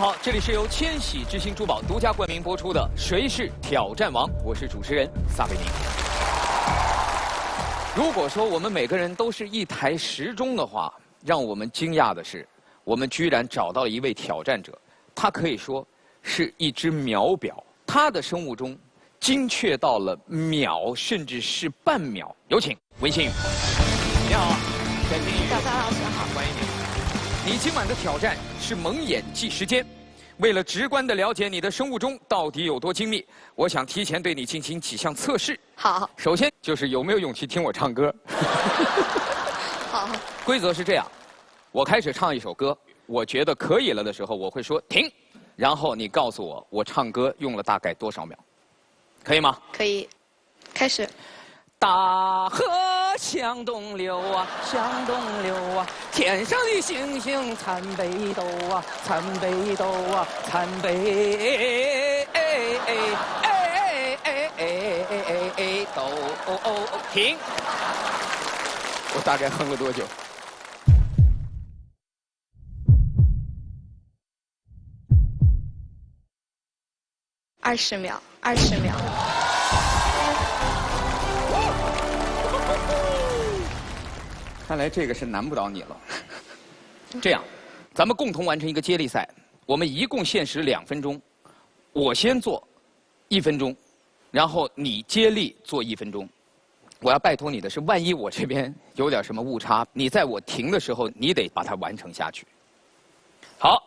好，这里是由千禧之星珠宝独家冠名播出的《谁是挑战王》，我是主持人撒贝宁。如果说我们每个人都是一台时钟的话，让我们惊讶的是，我们居然找到了一位挑战者，他可以说是一只秒表，他的生物钟精确到了秒，甚至是半秒。有请文心宇。你好，沈金宇。小范老师好，欢迎你。你今晚的挑战是蒙眼计时间。为了直观地了解你的生物钟到底有多精密，我想提前对你进行几项测试。好。首先就是有没有勇气听我唱歌。好。规则是这样，我开始唱一首歌，我觉得可以了的时候，我会说停，然后你告诉我我唱歌用了大概多少秒，可以吗？可以，开始。大河向东流啊，向东流啊，天上的星星参北斗啊，参北斗啊，参北斗。停！我大概哼了多久？20秒，20秒。看来这个是难不倒你了。这样，咱们共同完成一个接力赛。我们一共限时2分钟，我先做1分钟，然后你接力做1分钟。我要拜托你的是，万一我这边有点什么误差，你在我停的时候，你得把它完成下去。好。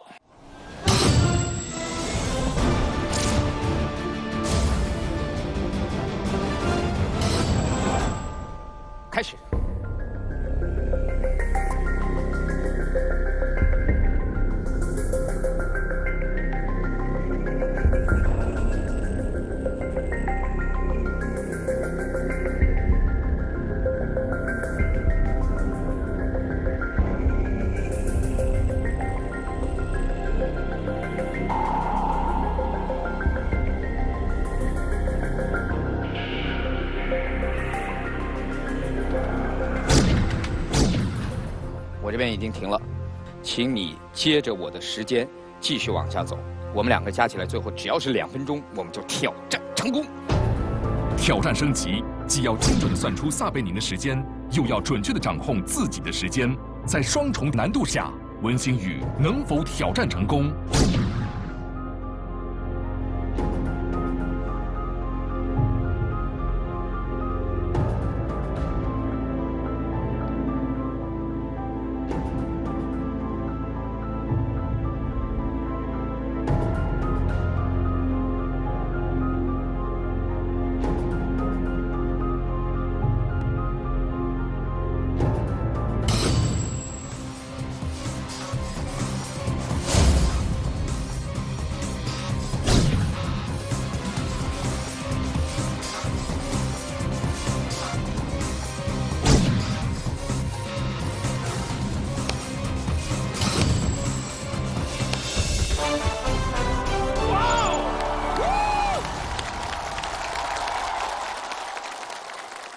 开始。我这边已经停了，请你接着我的时间继续往下走。我们2个加起来最后只要是2分钟，我们就挑战成功。挑战升级，既要精准地算出撒贝宁的时间，又要准确地掌控自己的时间。在双重难度下，文心宇能否挑战成功？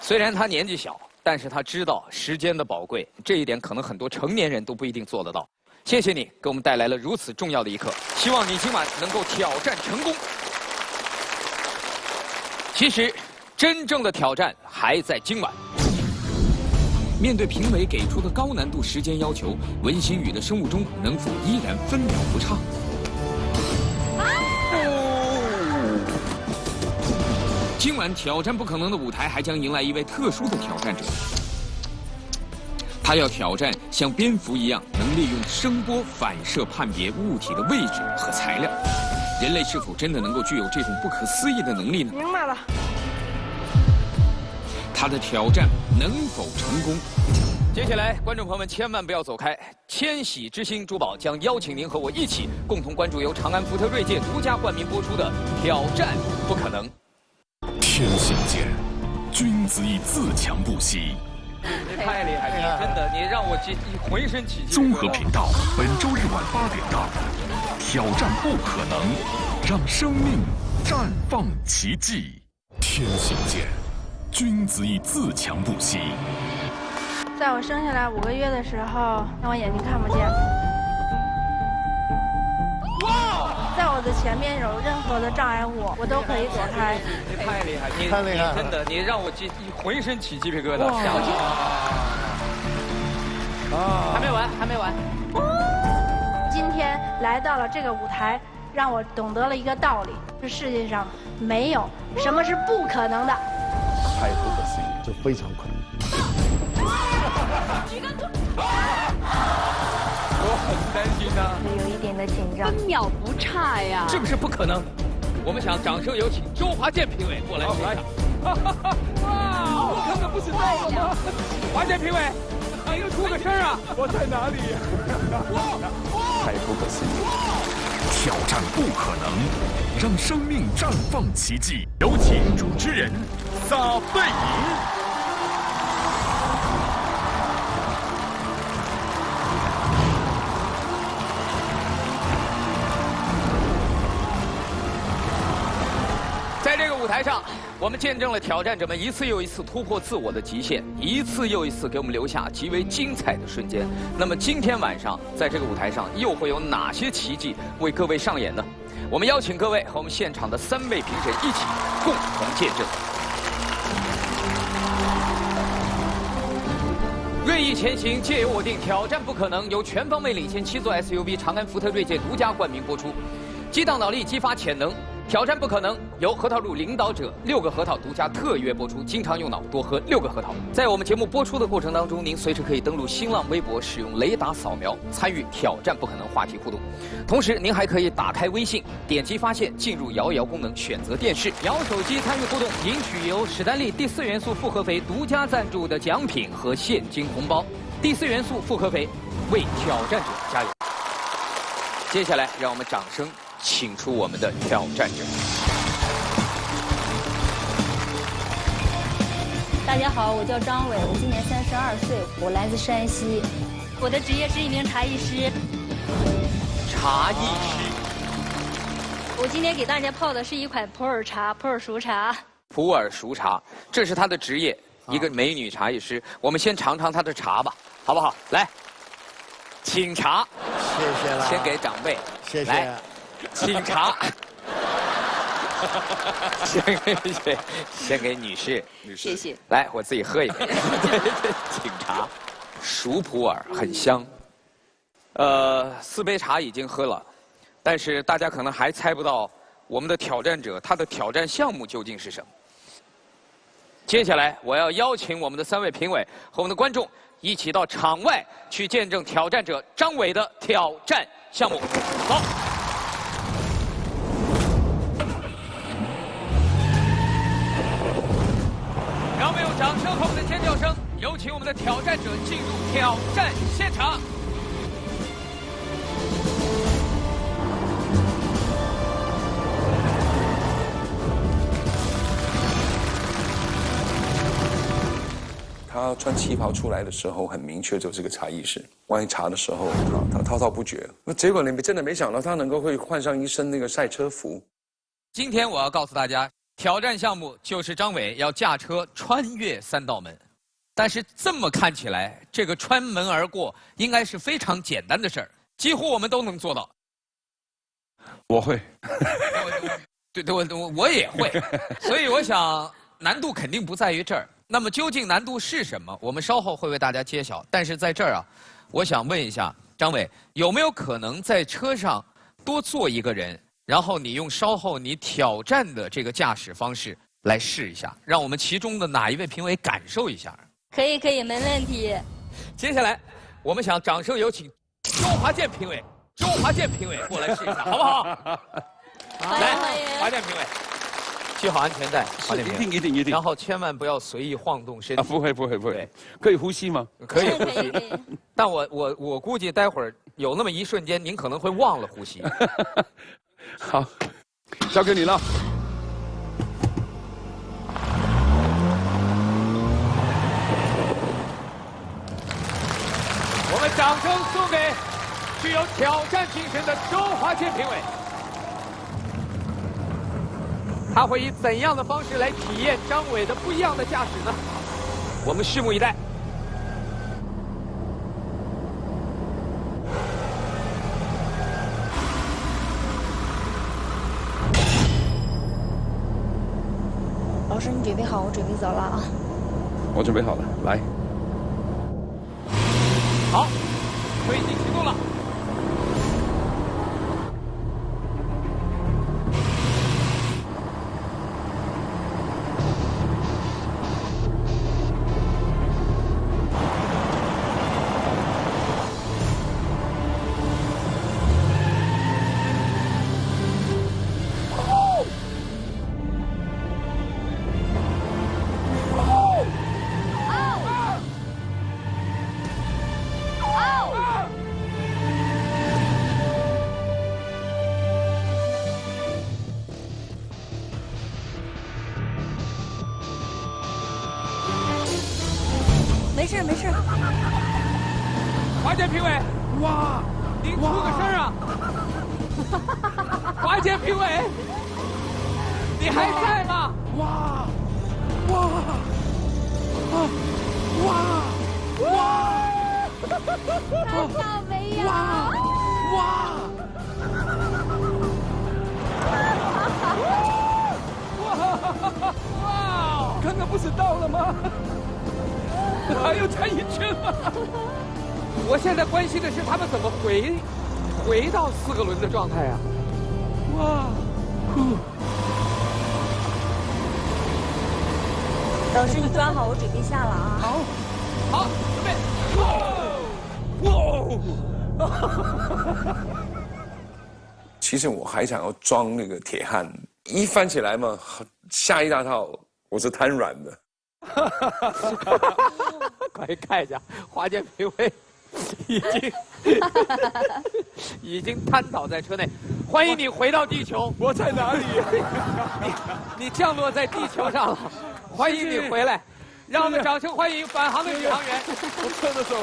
虽然他年纪小，但是他知道时间的宝贵，这一点可能很多成年人都不一定做得到。谢谢你给我们带来了如此重要的一刻，希望你今晚能够挑战成功。其实，真正的挑战还在今晚。面对评委给出的高难度时间要求，文心宇的生物钟能否依然分秒不差？今晚挑战不可能的舞台还将迎来一位特殊的挑战者，他要挑战像蝙蝠一样能利用声波反射判别物体的位置和材料。人类是否真的能够具有这种不可思议的能力呢？明白了。他的挑战能否成功？接下来，观众朋友们千万不要走开，千禧之星珠宝将邀请您和我一起共同关注由长安福特锐界独家冠名播出的《挑战不可能》。天行健，君子以自强不息。你太厉害了，真的，你让我浑身起鸡皮疙瘩。综合频道本周日晚8点档，挑战不可能，让生命绽放奇迹。天行健，君子以自强不息。在我生下来5个月的时候，让我眼睛看不见。哇！我的前面有任何的障碍物，我都可以躲开。你太厉害，你太厉害了真的，你让我浑身起鸡皮疙瘩，吓我一跳。啊，还没完，还没完。今天来到了这个舞台，让我懂得了一个道理：这世界上没有什么是不可能的。太不可思议，这非常困难。我很担心呐，有一点的紧张分。秒不差呀！是不是不可能？我们想掌声有请周华健评委过来试一下。哇，我根本不知道了吗？华健评委，你又出个声啊！我在哪里？太不可思议。挑战不可能，让生命绽放奇迹。有请主持人撒贝宁。在这个舞台上，我们见证了挑战者们一次又一次突破自我的极限，一次又一次给我们留下极为精彩的瞬间。那么今天晚上，在这个舞台上又会有哪些奇迹为各位上演呢？我们邀请各位和我们现场的3位评审一起共同见证。锐意前行，皆由我定，挑战不可能由全方位领先7座 SUV 长安福特锐界独家冠名播出。激荡脑力，激发潜能。挑战不可能由核桃露领导者6个核桃独家特约播出，经常用脑多喝6个核桃。在我们节目播出的过程当中，您随时可以登录新浪微博，使用雷达扫描参与挑战不可能话题互动。同时，您还可以打开微信，点击发现，进入摇一摇功能，选择电视，摇手机参与互动，赢取由史丹利第4元素复合肥独家赞助的奖品和现金红包。第4元素复合肥，为挑战者加油！接下来，让我们掌声请出我们的挑战者。大家好，我叫张伟，我今年32岁，我来自山西，我的职业是一名茶艺师。茶艺师，我今天给大家泡的是一款普洱茶，普洱熟茶。普洱熟茶，这是他的职业，一个美女茶艺师。我们先尝尝她的茶吧，好不好？来，请茶。谢谢了。先给长辈。谢谢。来，请茶。先给女士。谢谢。来，我自己喝一杯。对，请茶。熟普洱很香。4杯茶已经喝了，但是大家可能还猜不到我们的挑战者他的挑战项目究竟是什么。接下来，我要邀请我们的3位评委和我们的观众一起到场外去见证挑战者张伟的挑战项目。走。让我们用掌声和我们的尖叫声，有请我们的挑战者进入挑战现场。他穿旗袍出来的时候，很明确就是个茶艺师。万一茶的时候，他滔滔不绝。那结果你真的没想到，他能够会换上一身那个赛车服。今天我要告诉大家，挑战项目就是张伟要驾车穿越3道门。但是这么看起来，这个穿门而过应该是非常简单的事儿，几乎我们都能做到。我会。对，我也会。所以我想，难度肯定不在于这儿。那么究竟难度是什么？我们稍后会为大家揭晓。但是在这儿啊，我想问一下张伟，有没有可能在车上多坐一个人，然后你用稍后你挑战的这个驾驶方式来试一下，让我们其中的哪一位评委感受一下？可以，没问题。接下来，我们想掌声有请周华健评委，过来试一下，好不好？来，华健评委。系好安全带，一定。然后千万不要随意晃动身体。不会，可以呼吸吗？可以呼吸。但我估计待会儿有那么一瞬间，您可能会忘了呼吸。好，交给你了。我们掌声送给具有挑战精神的周华健评委。他会以怎样的方式来体验张伟的不一样的驾驶呢？我们拭目以待。老师，你准备好，我准备走了啊。我准备好了，来。好，推进启动了。没事没事。华健评委，哇，您出个声啊！华健评委，你还在吗？哇！哇！哇！哇！看到没有？哇！哇！刚刚不是到了吗？还要再一圈吗？我现在关心的是他们怎么回到4个轮的状态啊！哇！老师，你抓好，我准备下了啊。好，好，准备。其实我还想要装那个铁汉，一翻起来嘛，吓一大跳，我是瘫软的。快看一下，华健评委已经瘫倒在车内。欢迎你回到地球。我在哪里？你降落在地球上了，欢迎你回来。让我们掌声欢迎返航的宇航员。我撤着手。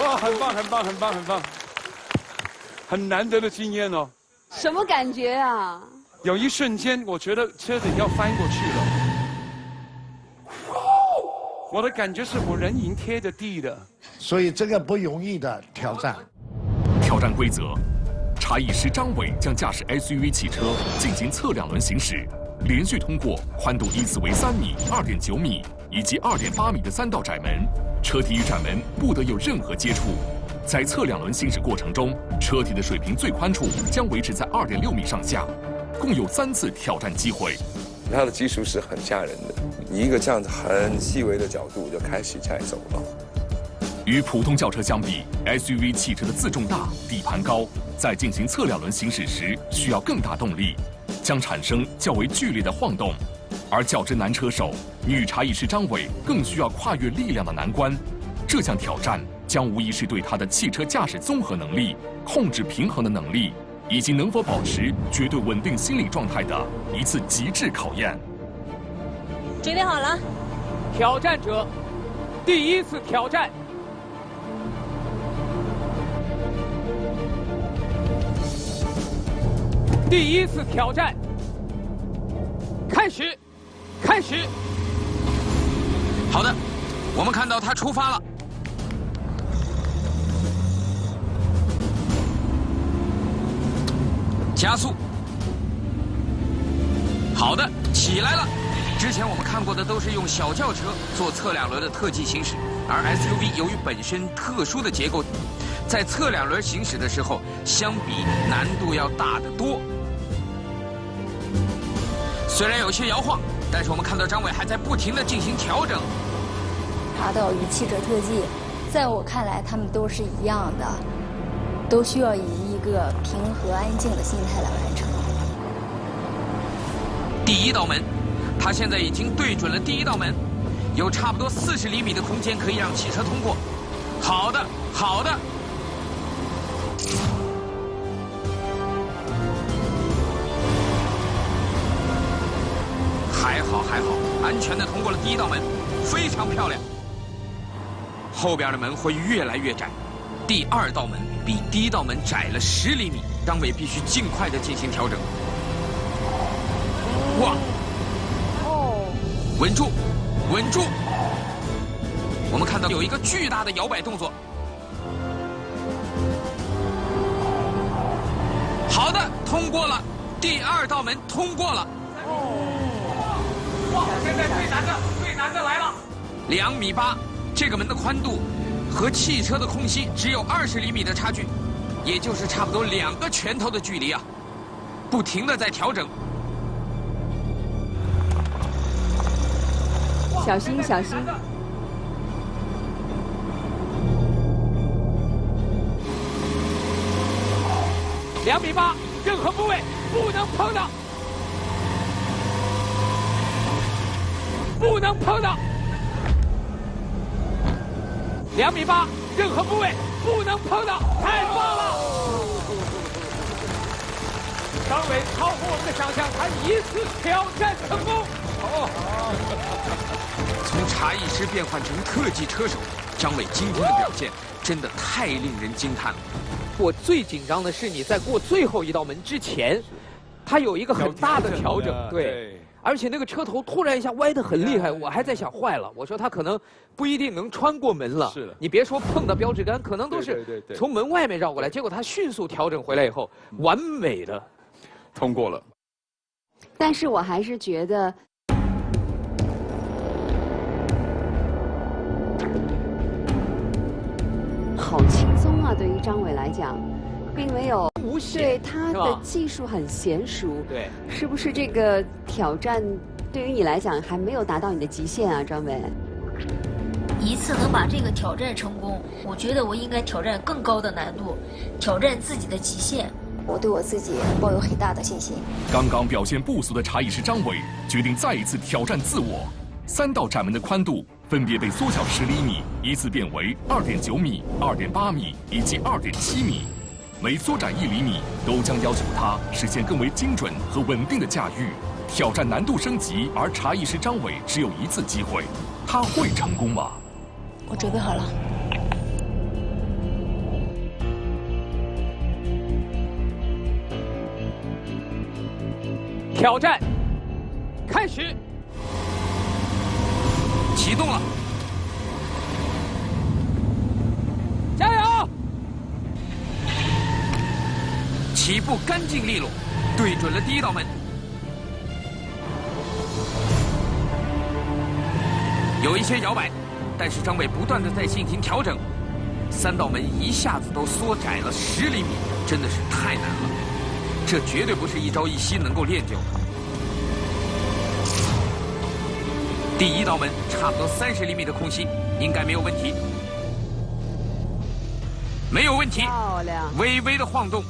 哇，很棒，很棒，很棒，很棒，很难得的经验哦。什么感觉啊？有一瞬间，我觉得车子要翻过去了。我的感觉是我人已经贴着地的，所以这个不容易的挑战。挑战规则：茶艺师张伟将驾驶 SUV 汽车进行侧2轮行驶，连续通过宽度依次为3米、2.9米以及2.8米的3道窄门，车体与窄门不得有任何接触。在侧2轮行驶过程中，车体的水平最宽处将维持在2.6米上下，共有3次挑战机会。它的技术是很吓人的，一个这样子很细微的角度就开始在走了。与普通轿车相比 ，SUV 汽车的自重大、底盘高，在进行侧2轮行驶时需要更大动力，将产生较为剧烈的晃动。而较之男车手，女茶艺师张伟更需要跨越力量的难关。这项挑战将无疑是对他的汽车驾驶综合能力、控制平衡的能力，以及能否保持绝对稳定心理状态的一次极致考验。准备好了，挑战者，第1次挑战。第1次挑战，开始，开始。好的，我们看到他出发了。加速。好的，起来了。之前我们看过的都是用小轿车做侧2轮的特技行驶，而 SUV 由于本身特殊的结构，在侧2轮行驶的时候，相比难度要大得多。虽然有些摇晃，但是我们看到张伟还在不停地进行调整。茶道与汽车特技，在我看来，他们都是一样的，都需要以一个平和安静的心态来完成。第1道门，他现在已经对准了第1道门，有差不多40厘米的空间可以让汽车通过。好的，好的。还好，还好，安全地通过了第1道门，非常漂亮。后边的门会越来越窄，第2道门比第1道门窄了10厘米，张伟必须尽快地进行调整。哇！哦，稳住，稳住！我们看到有一个巨大的摇摆动作。好的，通过了，第2道门通过了。哇，现在最难的来了，2.8米，这个门的宽度和汽车的空隙只有20厘米的差距，也就是差不多2个拳头的距离啊，不停的在调整。小心小心。 2.8米，任何部位不能碰到，不能碰到。2.8米，任何部位不能碰到，太棒了！张伟超乎我们的想象，他1次挑战成功。从茶艺师变换成特技车手，张伟今天的表现真的太令人惊叹了。 我最紧张的是你在过最后一道门之前，它有一个很大的调整，对，而且那个车头突然一下歪得很厉害，我还在想坏了，我说他可能不一定能穿过门了。是的，你别说碰到标志杆，可能都是从门外面绕过来，结果他迅速调整回来以后，完美的通过了。但是我还是觉得。 好轻松啊！对于张伟来讲，并没有无险，对他的技术很娴熟。对，是不是这个挑战对于你来讲还没有达到你的极限啊，张伟？一次能把这个挑战成功，我觉得我应该挑战更高的难度，挑战自己的极限。我对我自己抱有很大的信心。刚刚表现不俗的茶艺师张伟决定再一次挑战自我，3道窄门的宽度。 分别被缩小10厘米，依次变为2.9米、2.8米以及2.7米，每缩窄1厘米，都将要求他实现更为精准和稳定的驾驭。挑战难度升级，而茶艺师张伟只有1次机会，他会成功吗？我准备好了。挑战开始。 启动了，加油！起步干净利落，对准了第1道门。有一些摇摆，但是张伟不断的在进行调整。3道门一下子都缩窄了10厘米，真的是太难了。这绝对不是一朝一夕能够练就的。 第1道门差不多30厘米的空隙，应该没有问题。没有问题。漂亮。微微的晃动。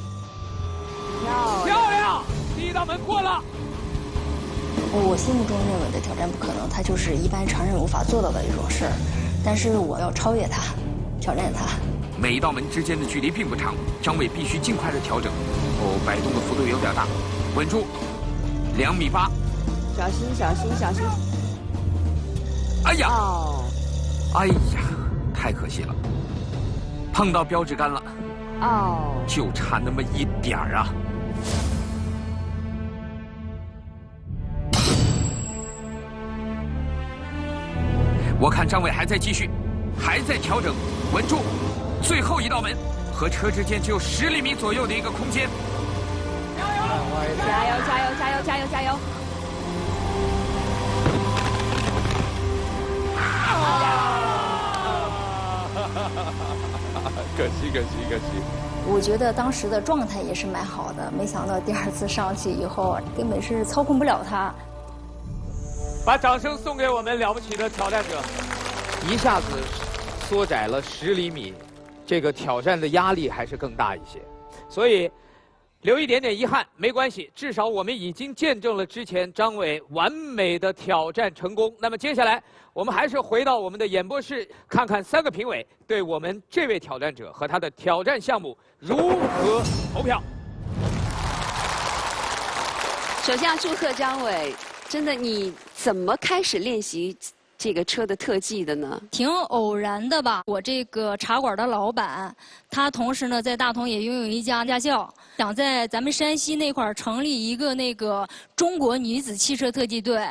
漂亮！第1道门过了。我心目中认为的挑战不可能，它就是一般常人无法做到的一种事儿。但是我要超越它，挑战它。每一道门之间的距离并不长，张伟必须尽快的调整。哦，摆动的幅度有点大，稳住。2.8米。小心，小心，小心。 哎呀！哦，哎呀，太可惜了，碰到标志杆了。哦，就差那么一点儿啊！我看张伟还在继续，还在调整，稳住。最后1道门和车之间只有10厘米左右的一个空间。加油！加油！加油！加油！加油！加油！ 可惜，可惜，可惜。我觉得当时的状态也是蛮好的，没想到第2次上去以后，根本是操控不了它。把掌声送给我们了不起的挑战者，一下子缩窄了10厘米，这个挑战的压力还是更大一些，所以留一点点遗憾没关系，至少我们已经见证了之前张伟完美的挑战成功。那么接下来，我们还是回到我们的演播室，看看3个评委对我们这位挑战者和他的挑战项目如何投票。首先要祝贺张伟，真的，你怎么开始练习这个车的特技的呢？挺偶然的吧。我这个茶馆的老板，他同时呢在大同也拥有一家驾校，想在咱们山西那块儿成立一个那个中国女子汽车特技队。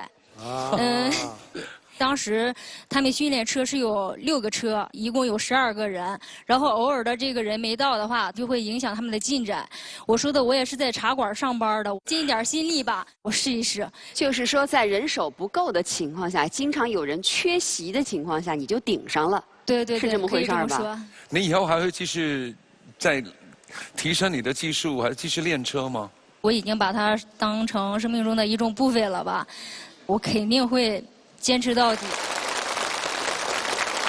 当时他们训练车是有6个车，一共有12个人，然后偶尔的这个人没到的话，就会影响他们的进展。我说的，我也是在茶馆上班的，尽一点心力吧，我试一试。就是说，在人手不够的情况下，经常有人缺席的情况下，你就顶上了。对，是这么回事吧？你以后还会继续再提升你的技术，还是继续练车吗？我已经把它当成生命中的一种部分了吧，我肯定会坚持到底。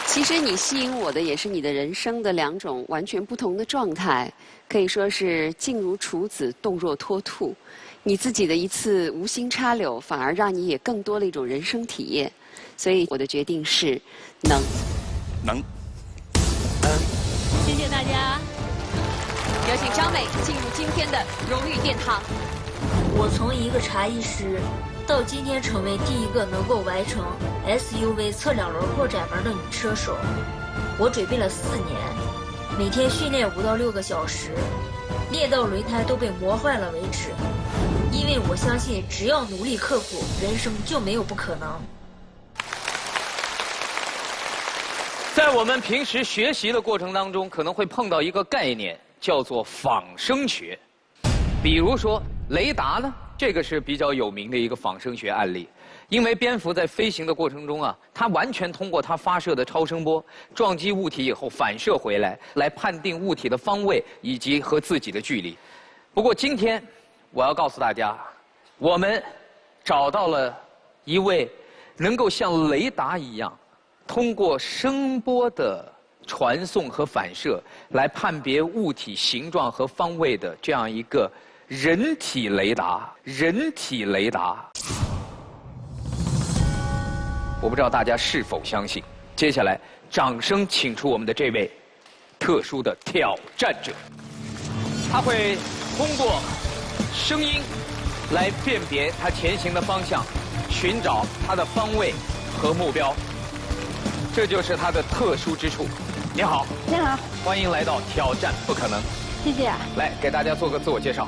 其实你吸引我的也是你的人生的2种完全不同的状态，可以说是静如处子，动若脱兔。你自己的一次无心插柳，反而让你也更多了一种人生体验。所以我的决定是能。谢谢大家。有请张美进入今天的荣誉殿堂。我从一个茶艺师，到今天成为第一个能够完成 SUV 侧2轮过窄门的女车手，我准备了4年，每天训练5到6个小时，练到轮胎都被磨坏了为止。因为我相信，只要努力刻苦，人生就没有不可能。在我们平时学习的过程当中，可能会碰到一个概念，叫做仿生学。比如说雷达呢，这个是比较有名的一个仿生学案例。因为蝙蝠在飞行的过程中啊，它完全通过它发射的超声波撞击物体以后反射回来，来判定物体的方位以及和自己的距离。不过今天我要告诉大家，我们找到了一位能够像雷达一样，通过声波的传送和反射来判别物体形状和方位的这样一个人体雷达。人体雷达，我不知道大家是否相信。接下来，掌声请出我们的这位特殊的挑战者，他会通过声音来辨别他前行的方向，寻找他的方位和目标。这就是他的特殊之处。你好，你好，欢迎来到挑战不可能。谢谢。来给大家做个自我介绍。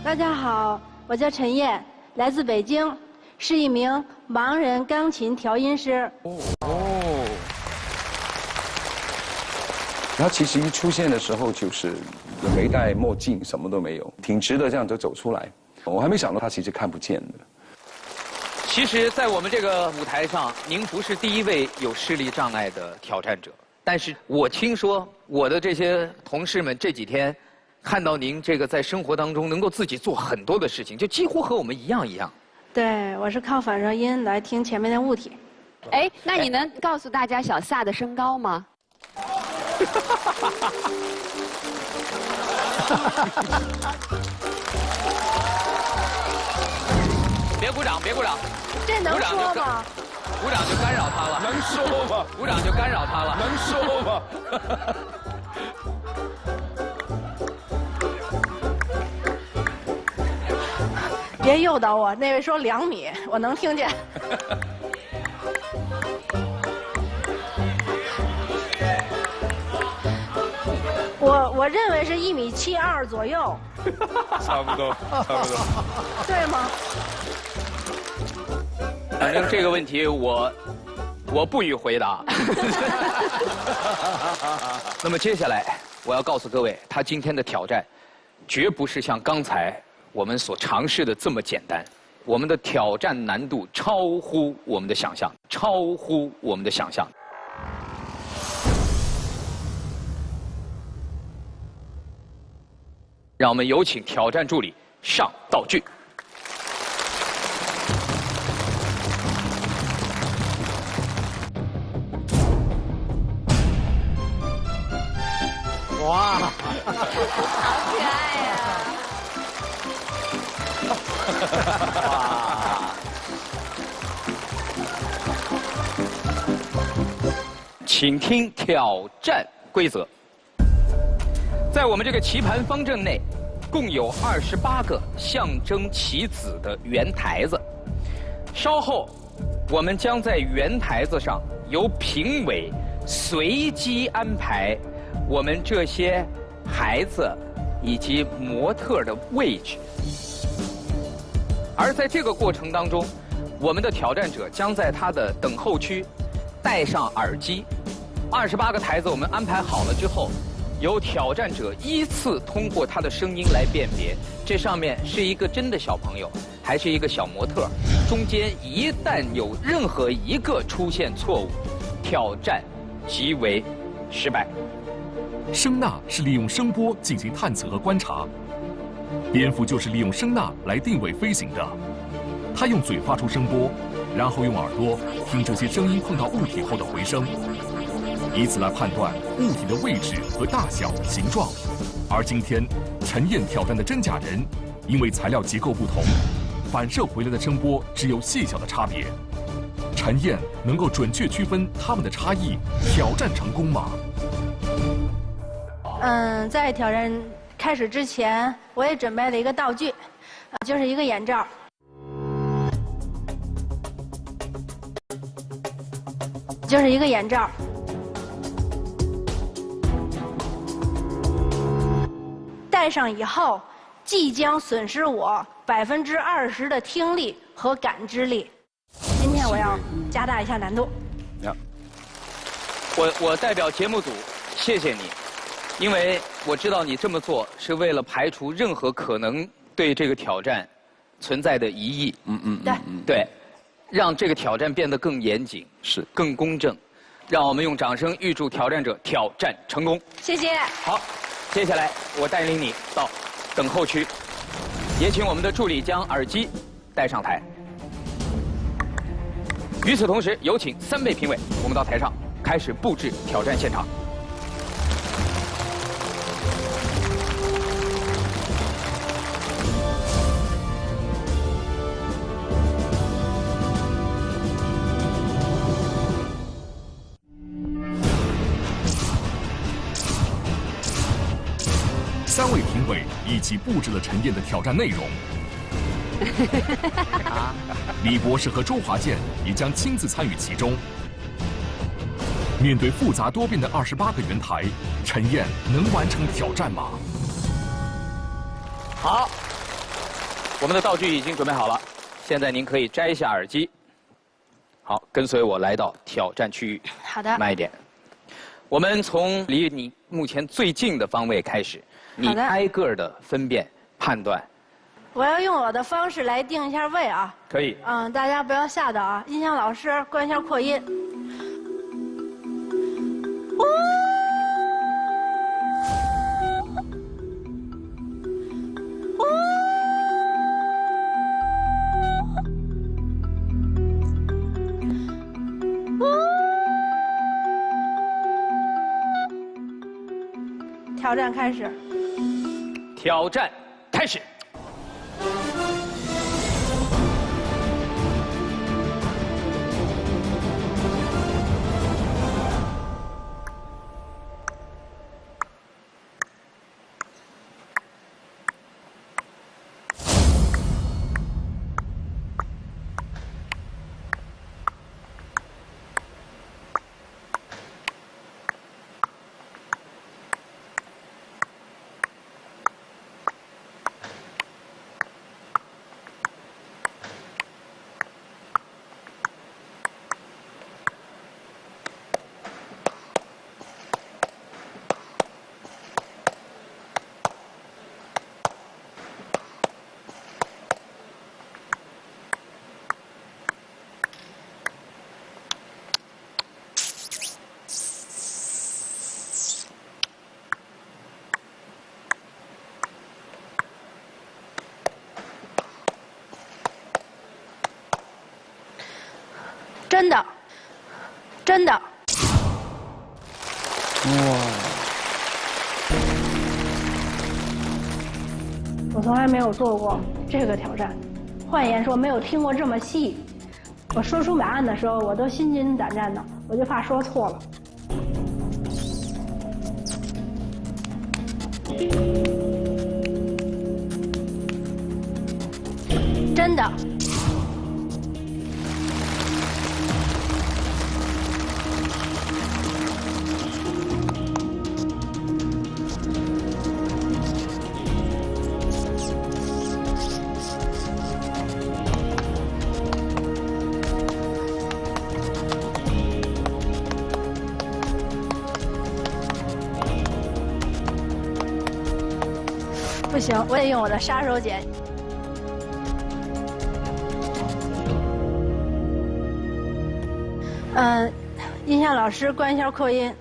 大家好，我叫陈燕，来自北京，是一名盲人钢琴调音师。他其实一出现的时候就是没戴墨镜，什么都没有，挺直的这样就走出来。我还没想到他其实看不见的。其实，在我们这个舞台上，您不是第一位有视力障碍的挑战者。但是我听说我的这些同事们这几天看到您这个在生活当中能够自己做很多的事情，就几乎和我们一样。对，我是靠反射音来听前面的物体。哎，那你能告诉大家小萨的身高吗？别鼓掌，别鼓掌。这能说吗？鼓掌就干扰他了。能说吗？鼓掌就干扰他了。能说吗？别诱导我，那位说2米，我能听见。我认为是1.72米左右。差不多。对吗？反正这个问题我不予回答。那么接下来我要告诉各位，他今天的挑战绝不是像刚才我们所尝试的这么简单。我们的挑战难度超乎我们的想象，超乎我们的想象。让我们有请挑战助理上道具。哇，好可爱呀！哇！请听挑战规则。在我们这个棋盘方阵内，共有28个象征棋子的圆台子。稍后，我们将在圆台子上由评委随机安排我们这些孩子以及模特的位置。而在这个过程当中，我们的挑战者将在他的等候区戴上耳机。28个台子我们安排好了之后，由挑战者依次通过他的声音来辨别，这上面是一个真的小朋友，还是一个小模特。中间一旦有任何一个出现错误，挑战即为失败。声呐是利用声波进行探测和观察，蝙蝠就是利用声呐来定位飞行的。它用嘴发出声波，然后用耳朵听这些声音碰到物体后的回声，以此来判断物体的位置和大小、形状。而今天陈燕挑战的真假人，因为材料结构不同，反射回来的声波只有细小的差别。陈燕能够准确区分它们的差异，挑战成功吗？在挑战开始之前，我也准备了一个道具，就是一个眼罩。就是一个眼罩。戴上以后，即将损失我20%的听力和感知力。今天我要加大一下难度。我代表节目组谢谢你，因为我知道你这么做是为了排除任何可能对这个挑战存在的疑义。对，让这个挑战变得更严谨，是更公正。让我们用掌声预祝挑战者挑战成功。谢谢。好，接下来我带领你到等候区，也请我们的助理将耳机带上台。与此同时，有请3位评委，我们到台上开始布置挑战现场。3位评委一起布置了陈燕的挑战内容。李博士和周华健也将亲自参与其中。面对复杂多变的28个圆台，陈燕能完成挑战吗？好，我们的道具已经准备好了，现在您可以摘下耳机。好，跟随我来到挑战区域。好的。慢一点。我们从离你目前最近的方位开始，你挨个的分辨判断。我要用我的方式来定一下位啊。可以。大家不要吓到啊！音响老师关一下扩音。挑战开始。挑战开始。真的，真的。哇！我从来没有做过这个挑战，换言说，没有听过这么细。我说出答案的时候，我都心惊胆战的，我就怕说错了。真的。不行，我得用我的杀手锏。音响老师关一下扩音。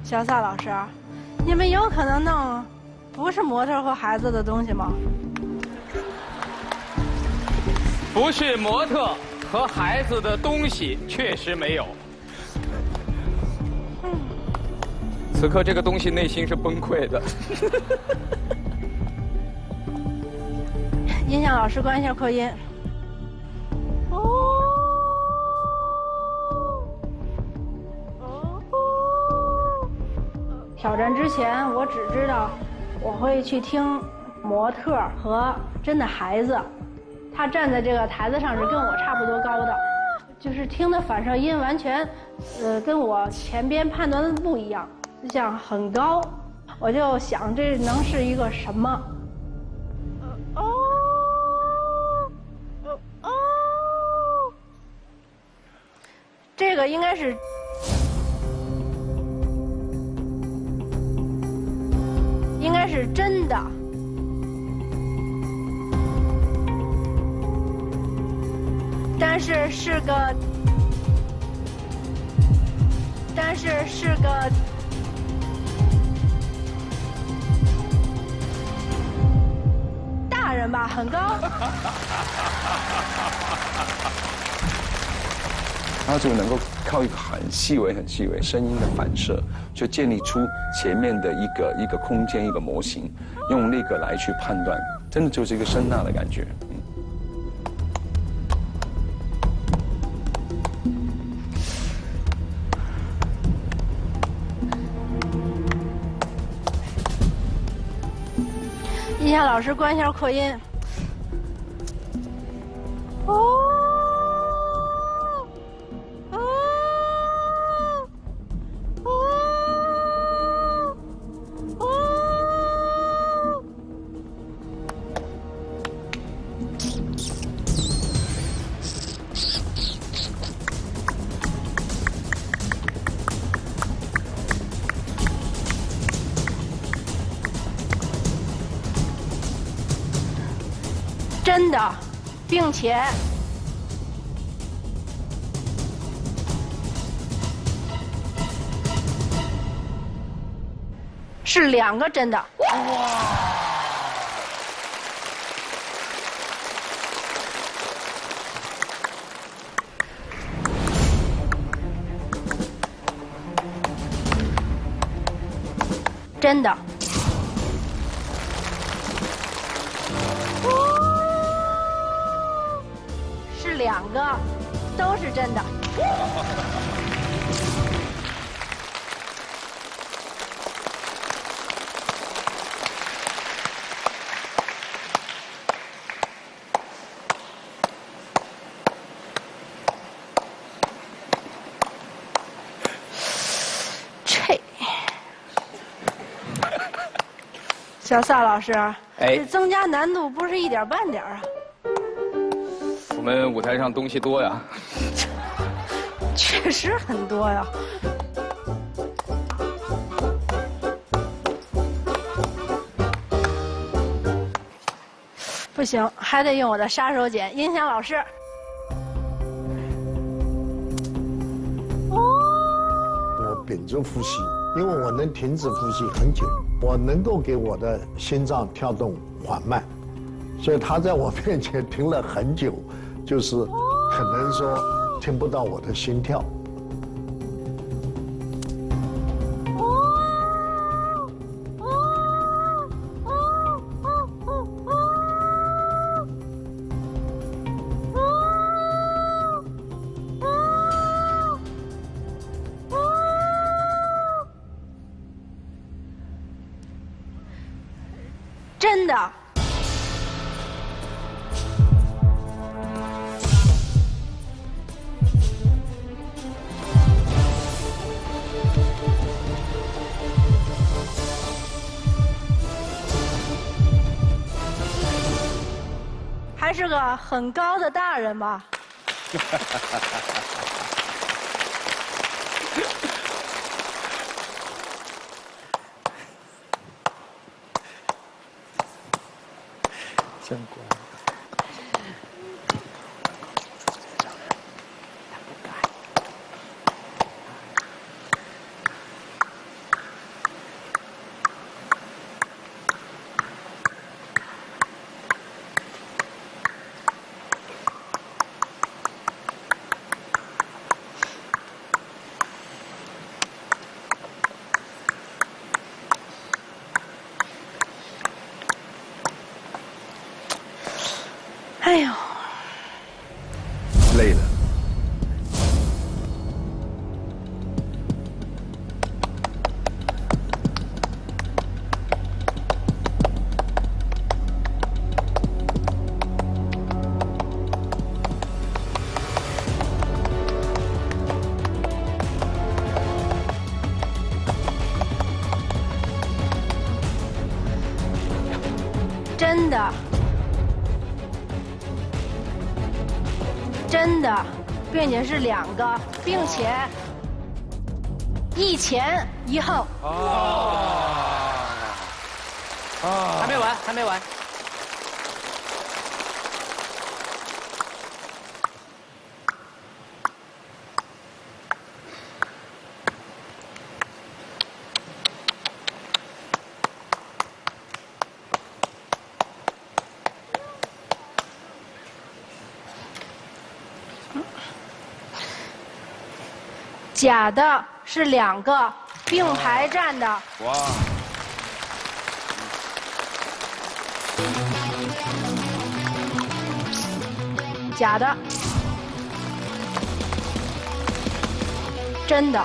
小撒老师，你们有可能弄不是模特和孩子的东西吗？不是模特和孩子的东西，确实没有。此刻这个东西内心是崩溃的。音响老师关一下扩音。挑战之前，我只知道我会去听模特和真的孩子，他站在这个台子上是跟我差不多高的，就是听的反射音完全，跟我前边判断的不一样，就像很高，我就想这能是一个什么？这个应该是。应该是真的，但是是个大人吧，很高。他就能够靠一个很细微声音的反射，就建立出前面的一个空间、一个模型，用那个来去判断，真的就是一个声呐的感觉。音响老师关一下扩音。真的，并且是2个真的。哇！真的。2个都是真的。这，小撒老师，这增加难度不是一点半点啊。我们舞台上东西多呀，确实很多呀。不行，还得用我的杀手锏，音响老师。我屏住呼吸，因为我能停止呼吸很久，我能够给我的心脏跳动缓慢，所以他在我面前停了很久。就是可能说听不到我的心跳。真的。是个很高的大人吧？真乖。哎呦，累了。真的。真的，并且是2个，并且一前一后。还没完，还没完。假的是2个并排站的。哇！假的。真的。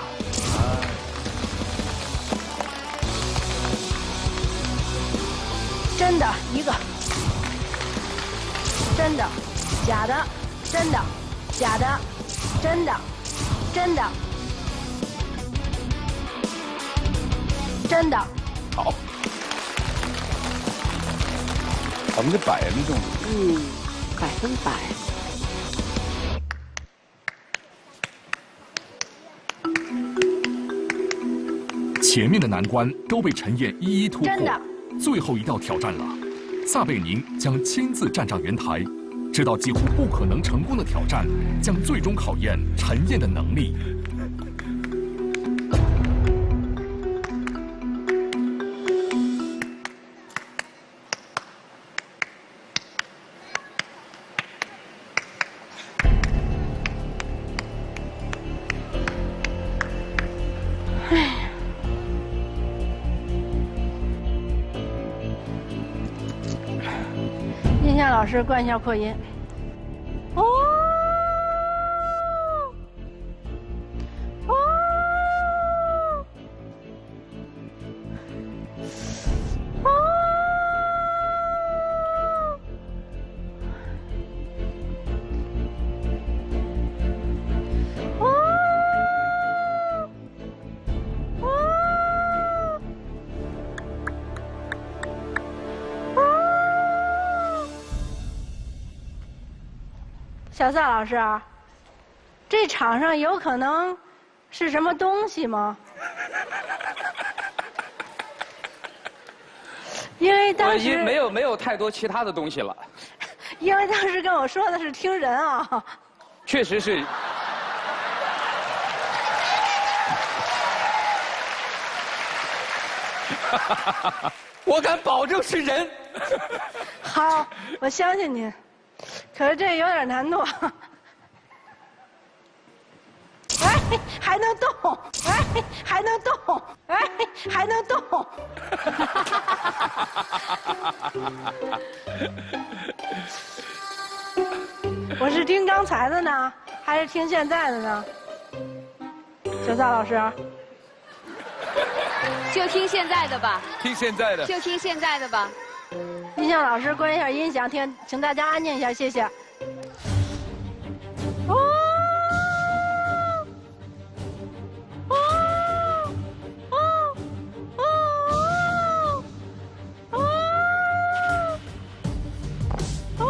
真的1个。真的。假的。真的。假的。真的。真的。真的。好。100%那种。100%。前面的难关都被陈燕一一突破，真的。最后一道挑战了，撒贝宁将亲自站上圆台，这道几乎不可能成功的挑战，将最终考验陈燕的能力。印象老师灌一下扩音。哦。哦。哦。小撒老师，这场上有可能是什么东西吗？因为当时没有太多其他的东西了。因为当时跟我说的是听人啊。确实是。我敢保证是人。好，我相信您。可是这有点难度。哎，还能动！哎，还能动！哎，还能动！我是听刚才的呢，还是听现在的呢？小撒老师。就听现在的吧。听现在的。就听现在的吧。音响老师关一下音响，请大家安静一下，谢谢。哦。哦。哦。哦。哦。哦。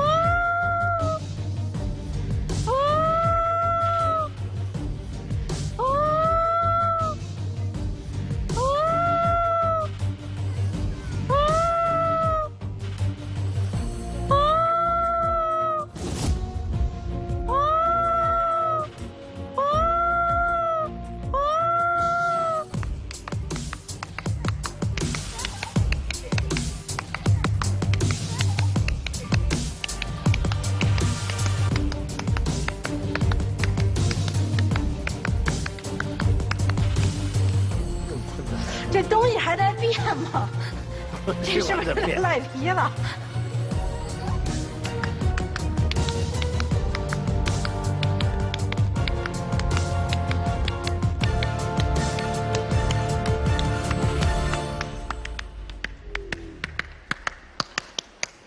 这是不是赖皮了？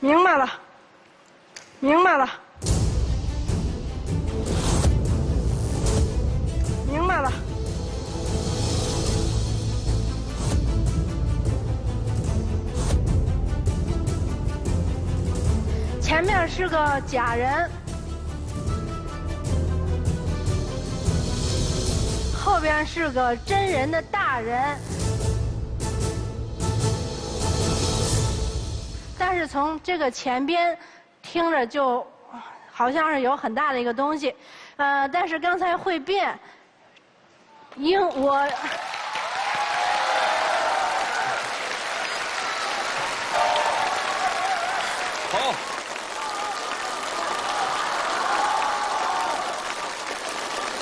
明白了，明白了，明白了。前面是个假人，后边是个真人的大人。但是从这个前边听着就好像是有很大的一个东西，但是刚才会变，因我好，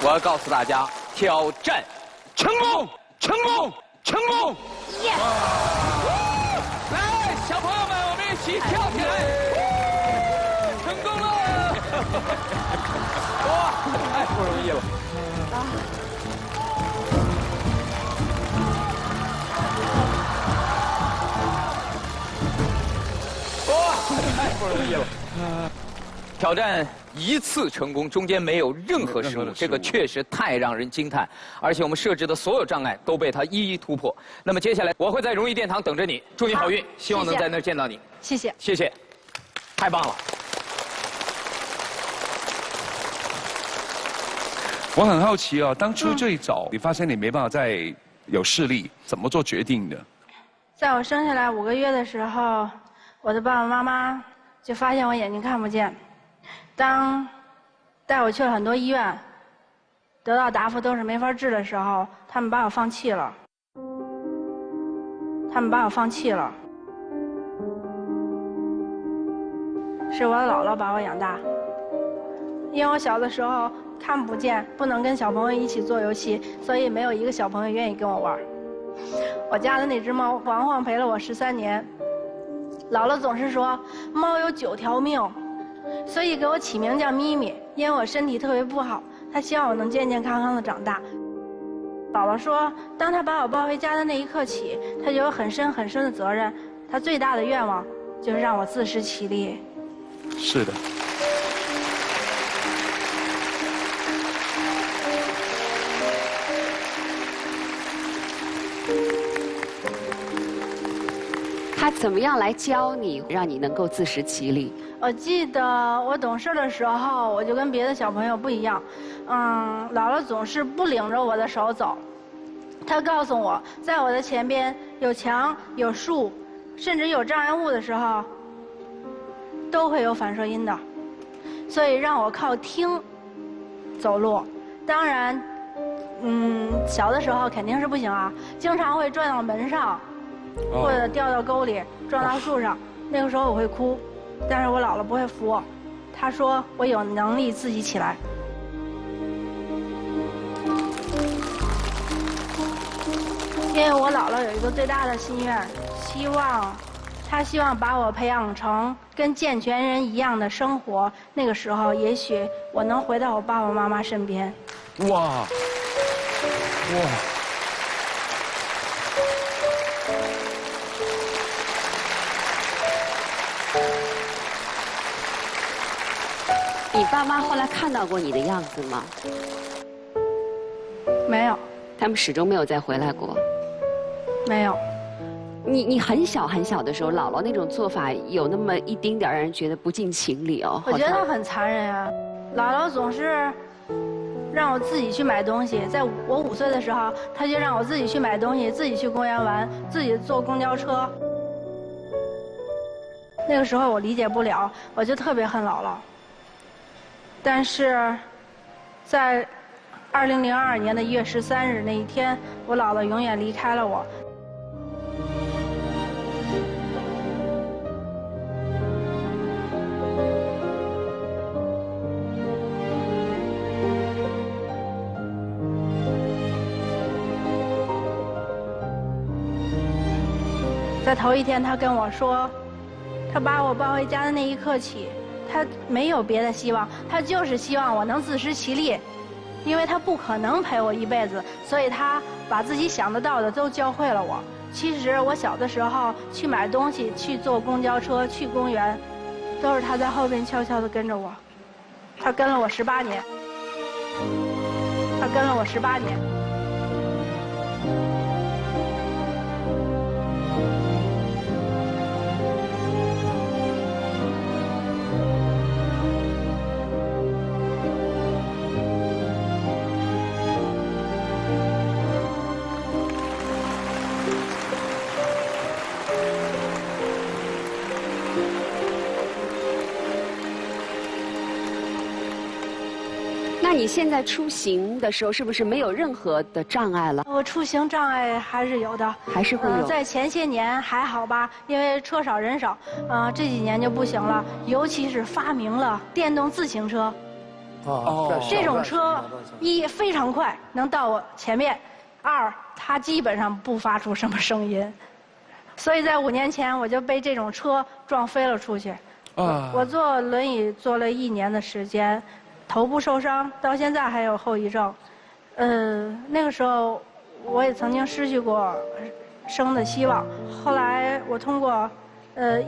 我要告诉大家，挑战成功，成功，成功！耶！来，小朋友们，我们一起跳起来！成功了！哇，太不容易了。哇，太不容易了。挑战一次成功，中间没有任何失误，这个确实太让人惊叹。而且我们设置的所有障碍都被他一一突破。那么接下来我会在荣誉殿堂等着你，祝你好运，希望能在那儿见到你。谢谢，谢谢，太棒了。我很好奇哦，当初最早你发现你没办法再有视力，怎么做决定的？在我生下来5个月的时候，我的爸爸妈妈就发现我眼睛看不见。当带我去了很多医院，得到答复都是没法治的时候，他们把我放弃了。他们把我放弃了。是我的姥姥把我养大。因为我小的时候看不见，不能跟小朋友一起做游戏，所以没有一个小朋友愿意跟我玩。我家的那只猫黄黄陪了我13年。姥姥总是说猫有9条命。所以给我起名叫咪咪，因为我身体特别不好，她希望我能健健康康的长大。姥姥说，当她把我抱回家的那一刻起，她就有很深很深的责任。她最大的愿望就是让我自食其力。是的。他怎么样来教你，让你能够自食其力？我记得我懂事的时候，我就跟别的小朋友不一样。姥姥总是不领着我的手走，她告诉我，在我的前边有墙、有树，甚至有障碍物的时候，都会有反射音的，所以让我靠听走路。当然，小的时候肯定是不行啊，经常会撞到门上。或者掉到沟里，撞到树上，那个时候我会哭，但是我姥姥不会扶我，她说我有能力自己起来。因为我姥姥有一个最大的心愿，她希望把我培养成跟健全人一样的生活，那个时候也许我能回到我爸爸妈妈身边。哇，哇。你爸妈后来看到过你的样子吗？没有。他们始终没有再回来过。没有。你很小很小的时候，姥姥那种做法有那么一丁点让人觉得不近情理哦。我觉得很残忍啊！姥姥总是让我自己去买东西，在我5岁的时候，她就让我自己去买东西，自己去公园玩，自己坐公交车。那个时候我理解不了，我就特别恨姥姥。但是，在2002年的1月13日那一天，我姥姥永远离开了我。在在头一天，他跟我说，他把我抱回家的那一刻起，他没有别的希望，他就是希望我能自食其力，因为他不可能陪我一辈子，所以他把自己想得到的都教会了我。其实我小的时候去买东西、去坐公交车、去公园，都是他在后边悄悄地跟着我。他跟了我18年，他跟了我18年。那你现在出行的时候是不是没有任何的障碍了？我出行障碍还是有的，还是会有。在前些年还好吧，因为车少人少，这几年就不行了。尤其是发明了电动自行车，这种车一非常快，能到我前面；二它基本上不发出什么声音，所以在5年前我就被这种车撞飞了出去。我坐轮椅坐了1年的时间。头部受伤，到现在还有后遗症。那个时候我也曾经失去过生的希望。后来我通过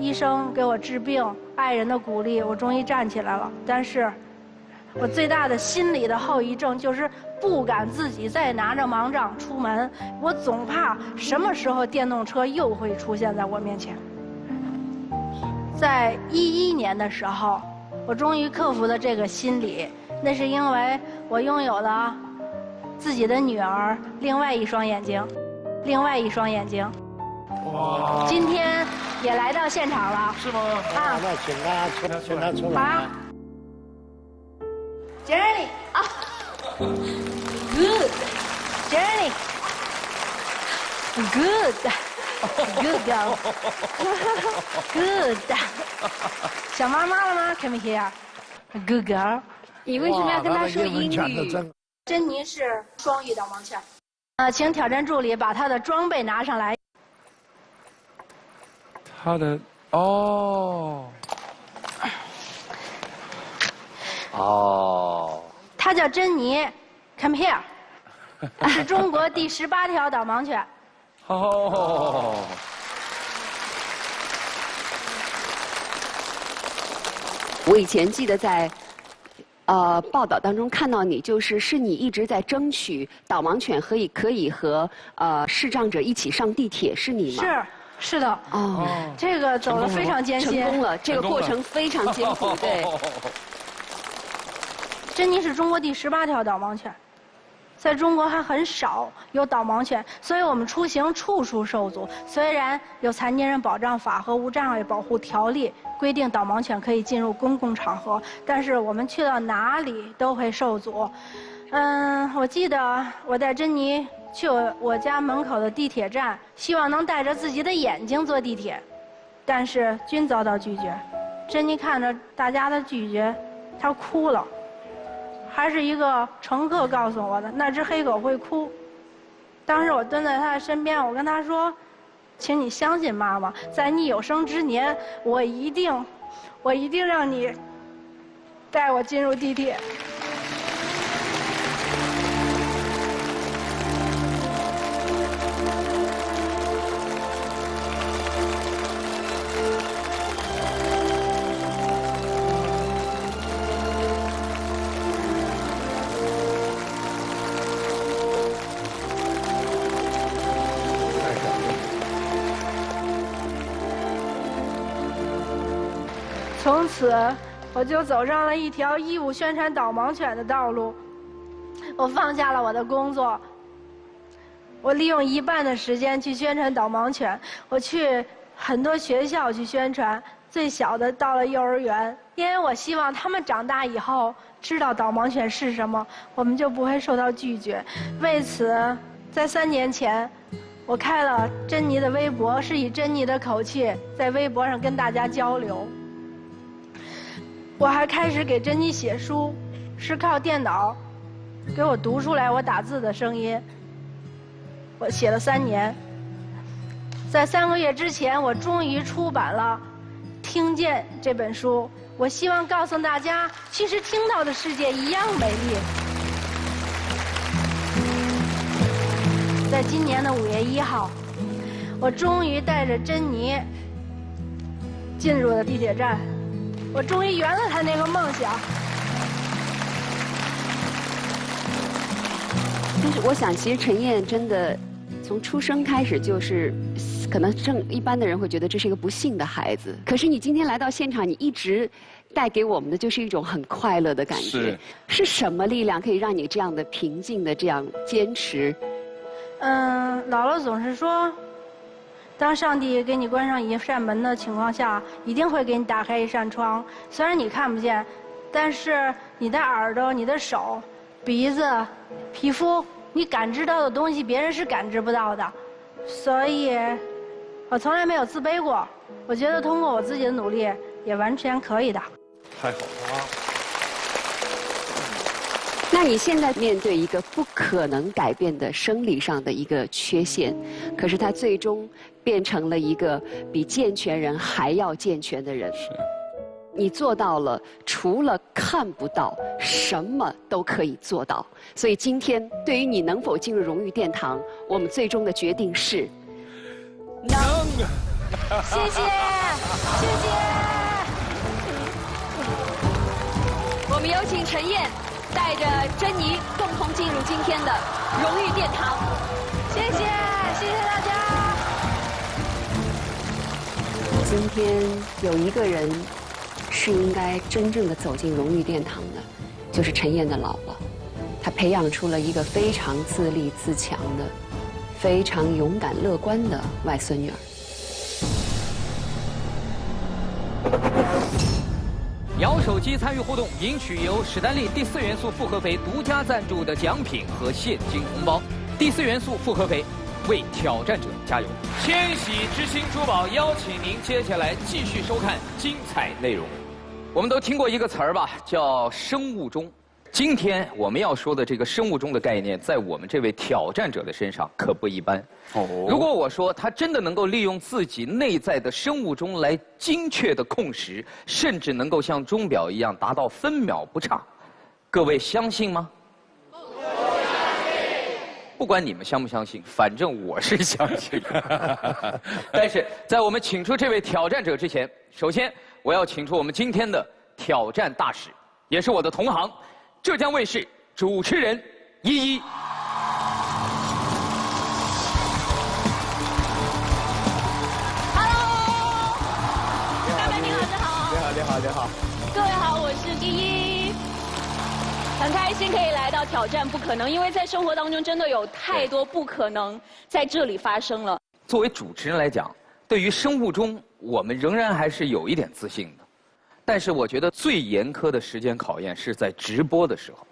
医生给我治病、爱人的鼓励，我终于站起来了。但是，我最大的心理的后遗症就是不敢自己再拿着盲杖出门，我总怕什么时候电动车又会出现在我面前。在11年的时候。我终于克服了这个心理，那是因为我拥有了自己的女儿，另外一双眼睛，另外一双眼睛。哇！今天也来到现场了。是吗？啊，那请他出来。好。Jenny 啊 ，Good Jenny Good girl Good。想妈妈了吗 ？Come here, good girl。你为什么要跟他说英语？珍妮是双语导盲犬。请挑战助理把他的装备拿上来。他的哦，他叫珍妮 ，Come here， 是中国第18条导盲犬。哦。我以前记得在报道当中看到你，是你一直在争取导盲犬可以和视障者一起上地铁，是你吗？是的。哦，这个走了非常艰辛。成功了，这个过程非常艰苦，对。珍妮是中国第18条导盲犬。在中国还很少有导盲犬，所以我们出行处处受阻。虽然有《残疾人保障法》和《无障碍保护条例》规定导盲犬可以进入公共场合，但是我们去到哪里都会受阻。我记得我带珍妮去我家门口的地铁站，希望能带着自己的眼睛坐地铁，但是均遭到拒绝。珍妮看着大家的拒绝，她哭了。还是一个乘客告诉我的，那只黑狗会哭。当时我蹲在他的身边，我跟他说：“请你相信妈妈，在你有生之年，我一定让你带我进入地铁。”从此，我就走上了一条义务宣传导盲犬的道路。我放下了我的工作，我利用一半的时间去宣传导盲犬。我去很多学校去宣传，最小的到了幼儿园，因为我希望他们长大以后知道导盲犬是什么，我们就不会受到拒绝。为此，在3年前，我开了珍妮的微博，是以珍妮的口气在微博上跟大家交流。我还开始给珍妮写书，是靠电脑给我读出来我打字的声音。我写了3年，在3个月之前，我终于出版了《听见》这本书。我希望告诉大家，其实听到的世界一样美丽。在今年的5月1号，我终于带着珍妮进入了地铁站，我终于圆了她那个梦想。就是我想，其实陈燕真的从出生开始就是，可能一般的人会觉得这是一个不幸的孩子。可是你今天来到现场，你一直带给我们的就是一种很快乐的感觉。是什么力量可以让你这样的平静的这样坚持？姥姥总是说，当上帝给你关上一扇门的情况下，一定会给你打开一扇窗。虽然你看不见，但是你的耳朵、你的手、鼻子、皮肤，你感知到的东西，别人是感知不到的。所以，我从来没有自卑过。我觉得通过我自己的努力，也完全可以的。太好了啊！那你现在面对一个不可能改变的生理上的一个缺陷，可是他最终变成了一个比健全人还要健全的人。是。你做到了，除了看不到，什么都可以做到。所以今天，对于你能否进入荣誉殿堂，我们最终的决定是能。谢谢，谢谢。我们有请陈燕带着珍妮共同进入今天的荣誉殿堂。谢谢，谢谢大家。今天有一个人是应该真正的走进荣誉殿堂的，就是陈燕的姥姥。她培养出了一个非常自立自强的、非常勇敢乐观的外孙女儿。摇手机参与互动，赢取由史丹利第4元素复合肥独家赞助的奖品和现金红包。第4元素复合肥，为挑战者加油！千禧之星珠宝邀请您接下来继续收看精彩内容。我们都听过一个词儿吧，叫生物钟。今天我们要说的这个生物钟的概念，在我们这位挑战者的身上可不一般。如果我说他真的能够利用自己内在的生物钟来精确的控时，甚至能够像钟表一样达到分秒不差，各位相信吗？不管你们相不相信，反正我是相信。但是在我们请出这位挑战者之前，首先我要请出我们今天的挑战大使，也是我的同行，浙江卫视主持人依依。Hello， 大白你好，你好。你好，你好，你好。各位好，我是依依。很开心可以来到挑战不可能，因为在生活当中真的有太多不可能在这里发生了。作为主持人来讲，对于生物钟，我们仍然还是有一点自信的。但是我觉得最严苛的时间考验是在直播的时候。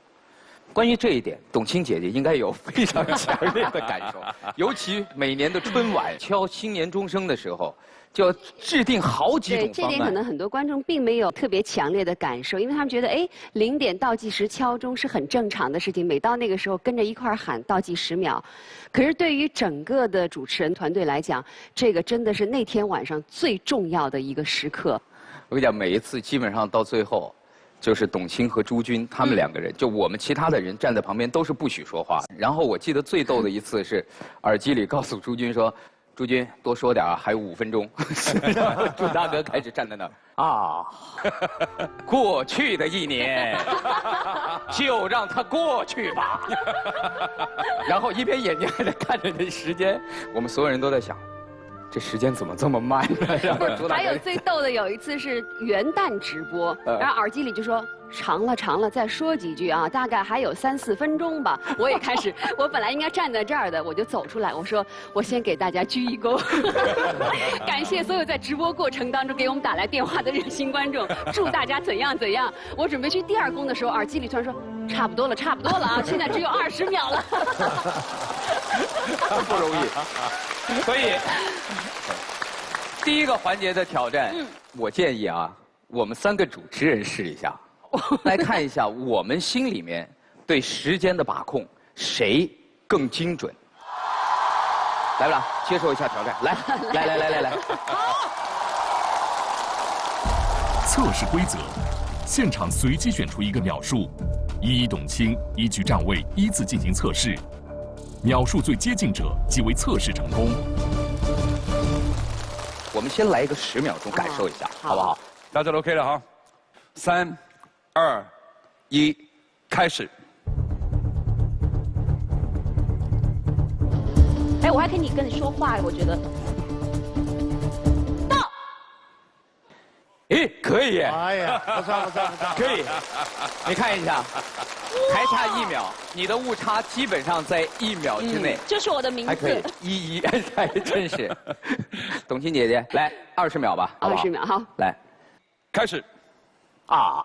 关于这一点，董卿姐姐应该有非常强烈的感受。尤其每年的春晚敲新年钟声的时候，就要制定好几种方案。对，这点可能很多观众并没有特别强烈的感受，因为他们觉得，哎，0点倒计时敲钟是很正常的事情，每到那个时候跟着一块儿喊倒计10秒。可是对于整个的主持人团队来讲，这个真的是那天晚上最重要的一个时刻。我跟你讲，每一次基本上到最后，就是董卿和朱军他们2个人，就我们其他的人站在旁边都是不许说话。然后我记得最逗的一次是，耳机里告诉朱军说：“朱军多说点啊，还有5分钟。”然后朱大哥开始站在那儿啊，过去的1年，就让它过去吧。然后一边眼睛还在看着那时间，我们所有人都在想。这时间怎么这么慢呢？还有最逗的有一次是元旦直播，然后耳机里就说长了长了，再说几句啊，大概还有3、4分钟吧。我也开始，我本来应该站在这儿的，我就走出来，我说我先给大家鞠一躬，感谢所有在直播过程当中给我们打来电话的热心观众，祝大家怎样怎样。我准备去第2躬的时候，耳机里突然说差不多了，差不多了啊，现在只有20秒了。不容易。所以，第一个环节的挑战，我建议啊，我们3个主持人试一下，来看一下我们心里面对时间的把控谁更精准。来不了，接受一下挑战，来。测试规则：现场随机选出一个秒数，一一董卿依据站位依次进行测试，秒数最接近者即为测试成功。我们先来一个10秒钟，感受一下，好不好？大家都 OK 了哈，3、2、1，开始。哎，我还可以跟你说话，我觉得。到。诶，可以耶！哎呀，不错，可以。你看一下，还差1秒，你的误差基本上在1秒之内。这是我的名字。还可以，11，还真是。董卿姐姐，来20秒吧，好不好？ 20秒，好，来，开始。啊！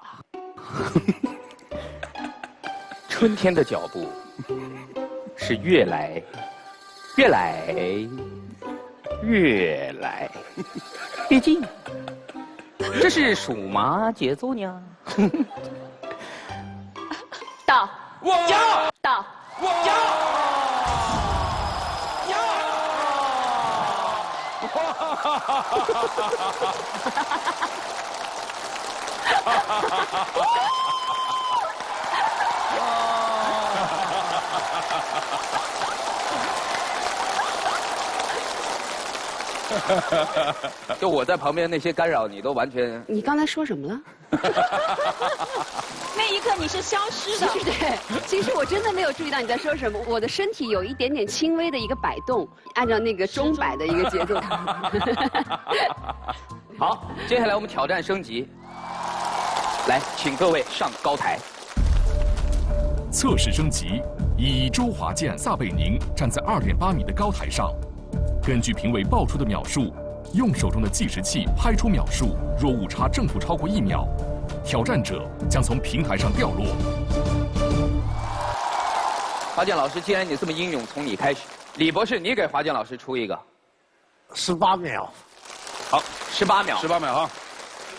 春天的脚步是越来越近。这是属马节奏呢。到。呀！到。呀！就我在旁边那些干扰你都完全。你刚才说什么了？那一刻你是消失的。对，其实我真的没有注意到你在说什么。我的身体有一点点轻微的一个摆动，按照那个钟摆的一个节奏。好，接下来我们挑战升级。来，请各位上高台。测试升级，以周华健、撒贝宁站在2.8米的高台上，根据评委报出的秒数，用手中的计时器拍出秒数，若误差正负超过1秒，挑战者将从平台上掉落。华健老师，既然你这么英勇，从你开始。李博士，你给华健老师出一个。18秒。好，18秒。 18秒哈。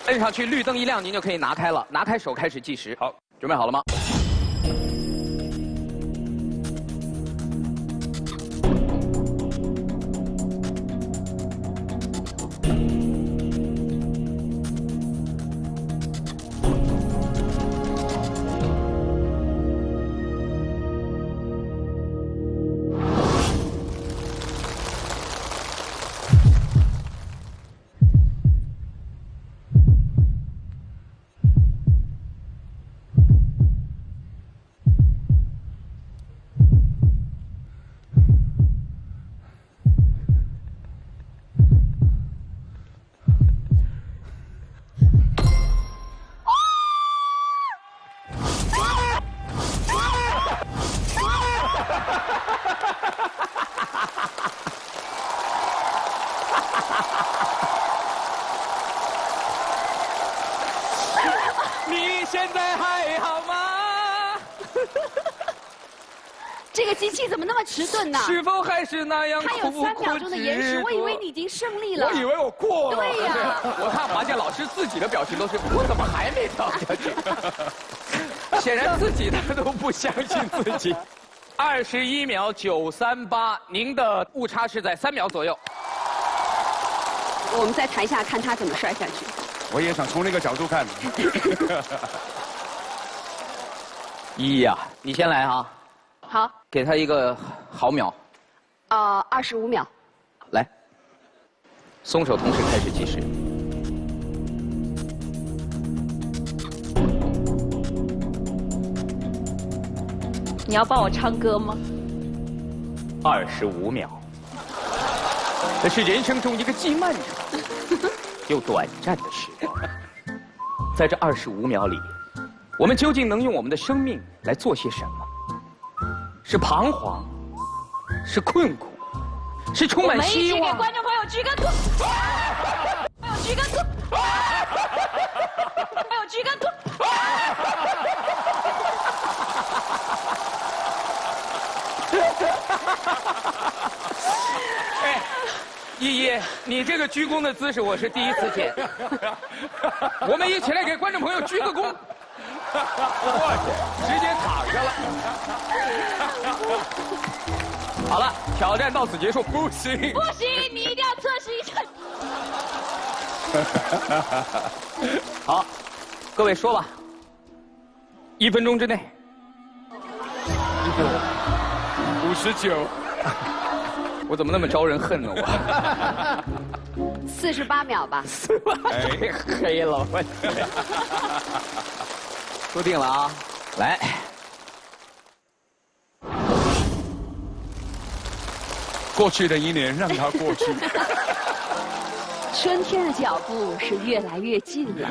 摁上去，绿灯一亮，您就可以拿开了。拿开手开始计时。好，准备好了吗？现在还好吗？这个机器怎么那么迟钝呢？是否还是那样？它有3秒钟的延时，我以为你已经胜利了。我以为我过了。对呀。我看华健老师自己的表情都是，我怎么还没跳下去？显然自己他都不相信自己。21秒938，您的误差是在3秒左右。我们在台下看他怎么摔下去。我也想从那个角度看。依依呀，你先来啊。好。给他一个毫秒。25秒。来。松手，同时开始计时。你要帮我唱歌吗？25秒。这是人生中一个既漫长又短暂的时光。在这25秒里，我们究竟能用我们的生命来做些什么？是彷徨，是困苦，是充满希望。我们一起给观众朋友鞠个躬。鞠个躬。还有鞠个躬。哎，依依，你这个鞠躬的姿势我是第一次见。我们一起来给观众朋友鞠个躬。我去，直接躺下了。好了，挑战到此结束。不行，不行，你一定要测试一下。好，各位说吧，1分钟之内。59，我怎么那么招人恨呢？我48秒吧。哎，黑了我。说定了啊，来。过去的1年让它过去。春天的脚步是越来越近了，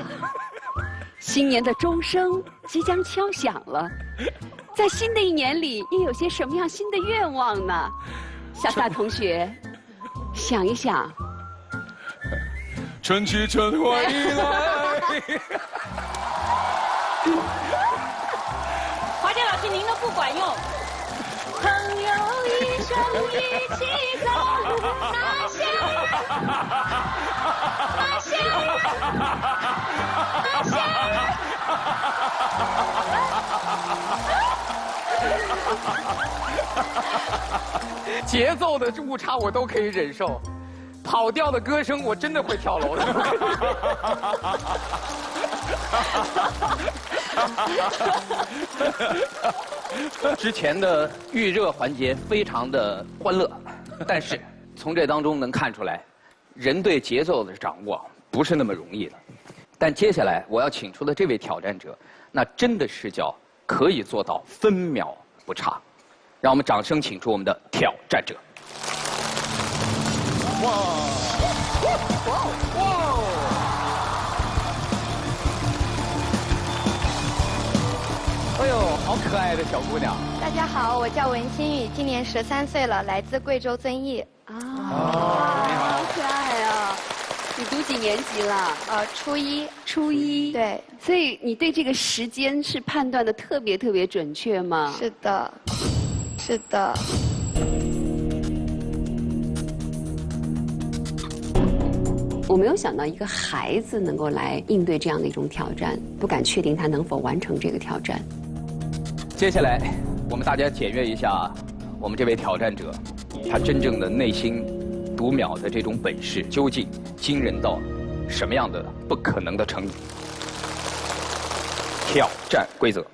新年的钟声即将敲响了。在新的1年里，又有些什么样新的愿望呢？小撒同学，想一想。春去春回来。华健老师，您的不管用。朋友一生一起走，那些节奏的误差我都可以忍受，跑调的歌声我真的会跳楼的。之前的预热环节非常的欢乐，但是从这当中能看出来，人对节奏的掌握不是那么容易的。但接下来我要请出的这位挑战者，那真的是叫可以做到分秒不差。让我们掌声请出我们的挑战者。哇！哎呦，好可爱的小姑娘！大家好，我叫文心雨，今年13岁了，来自贵州遵义。啊，好可爱啊！你读几年级了？初一。初一。对。所以你对这个时间是判断的特别准确吗？是的，是的。我没有想到一个孩子能够来应对这样的一种挑战，不敢确定他能否完成这个挑战。接下来，我们大家检阅一下我们这位挑战者，他真正的内心读秒的这种本事究竟惊人到什么样的不可能的程度？挑战规则：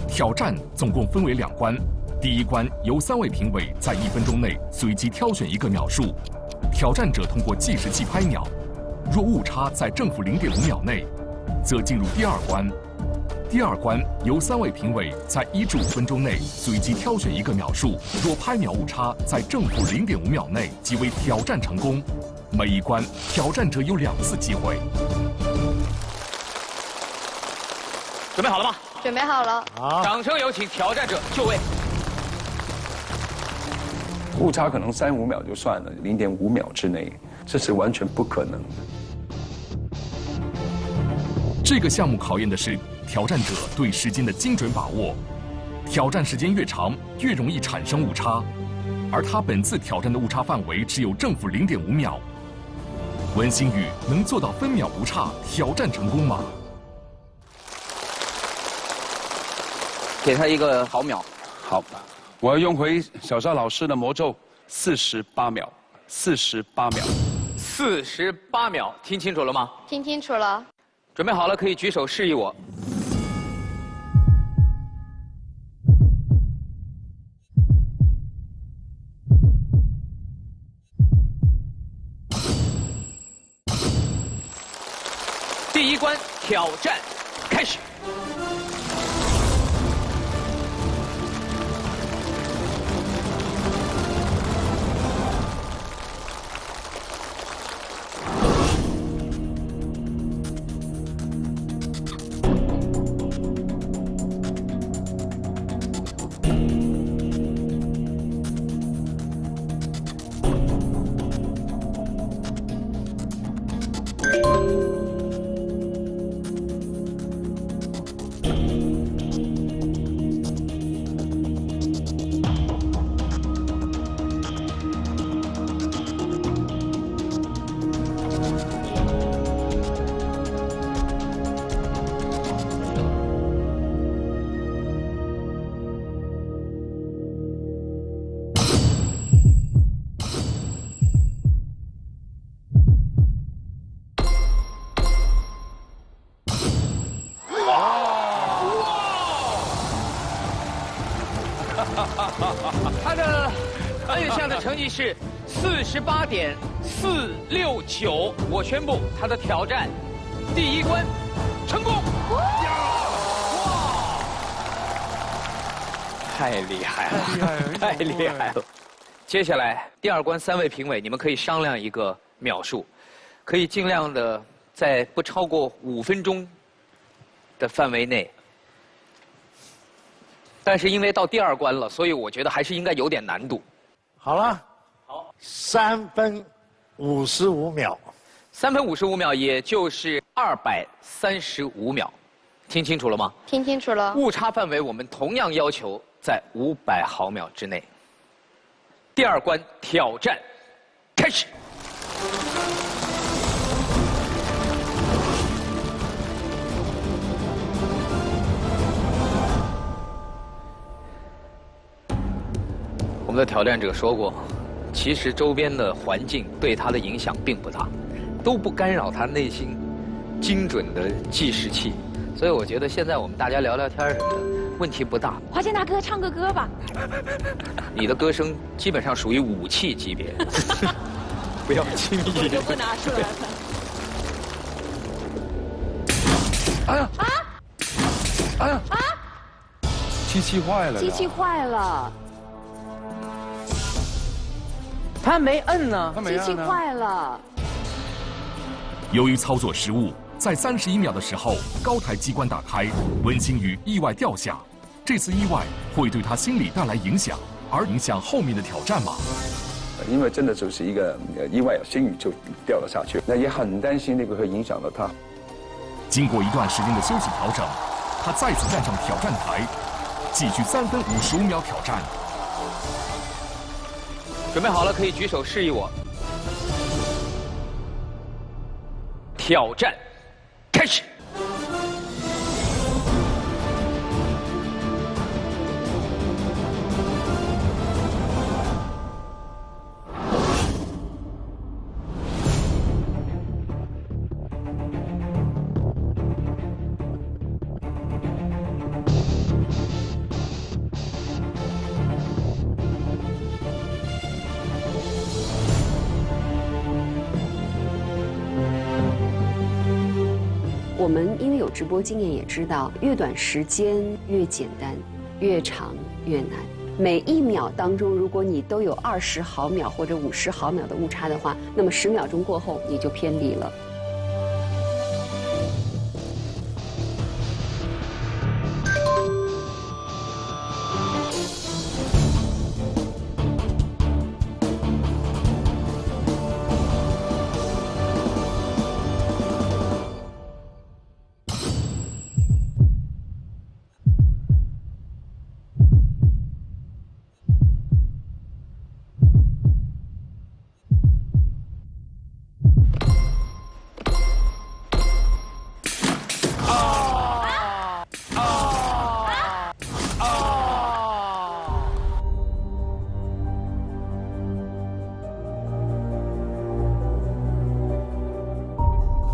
挑战总共分为2关。第1关由3位评委在1分钟内随机挑选1个秒数，挑战者通过计时器拍秒，若误差在正负0.5秒内，则进入第2关。第2关由3位评委在1至5分钟内随机挑选1个秒数，若拍秒误差在正负0.5秒内，即为挑战成功。每一关挑战者有2次机会。准备好了吗？准备好了。好，掌声有请挑战者就位。误差可能3、5秒就算了，0.5秒之内，这是完全不可能的。这个项目考验的是挑战者对时间的精准把握，挑战时间越长，越容易产生误差，而他本次挑战的误差范围只有正负0.5秒。文心雨能做到分秒不差，挑战成功吗？给他一个毫秒。好，我要用回小沙老师的魔咒，48秒，48秒，48秒，听清楚了吗？听清楚了。准备好了，可以举手示意我。第1关挑战开始。成绩是48.469，我宣布他的挑战第一关成功。哇！太厉害了，太厉害了！接下来第二关3位评委，你们可以商量一个秒数，可以尽量的在不超过5分钟的范围内。但是因为到第二关了，所以我觉得还是应该有点难度。好了，好，3分55秒，3分55秒，也就是235秒，听清楚了吗？听清楚了。误差范围我们同样要求在500毫秒之内。第二关挑战开始。我们的挑战者说过，其实周边的环境对他的影响并不大，都不干扰他内心精准的计时器，所以我觉得现在我们大家聊聊天什么的，问题不大。华健大哥，唱个歌吧。你的歌声基本上属于武器级别，不要轻易。我就不拿出来了。哎呀！啊！哎呀！啊！机器坏了。机器坏了。他没摁呢，机器坏了。由于操作失误，在31秒的时候，高台机关打开，文星宇意外掉下。这次意外会对他心理带来影响，而影响后面的挑战吗？因为真的就是一个意外，星宇就掉了下去，那也很担心那个会影响到他。经过一段时间的休息调整，他再次站上挑战台，继续3分55秒挑战。准备好了，可以举手示意我。挑战开始。我们因为有直播经验，也知道越短时间越简单，越长越难。每1秒当中，如果你都有20毫秒或者50毫秒的误差的话，那么10秒钟过后你就偏离了。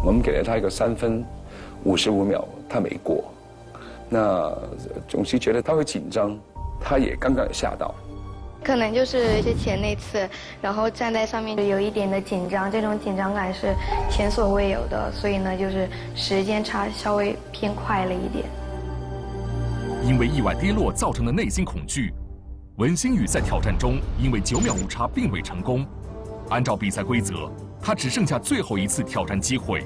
我们给了他一个3分55秒，他没过，那总是觉得他会紧张，他也刚刚吓到。可能就是之前那次，然后站在上面有一点的紧张，这种紧张感是前所未有的，所以呢，就是时间差稍微偏快了一点。因为意外跌落造成的内心恐惧，文星宇在挑战中因为9秒误差并未成功。按照比赛规则，他只剩下最后一次挑战机会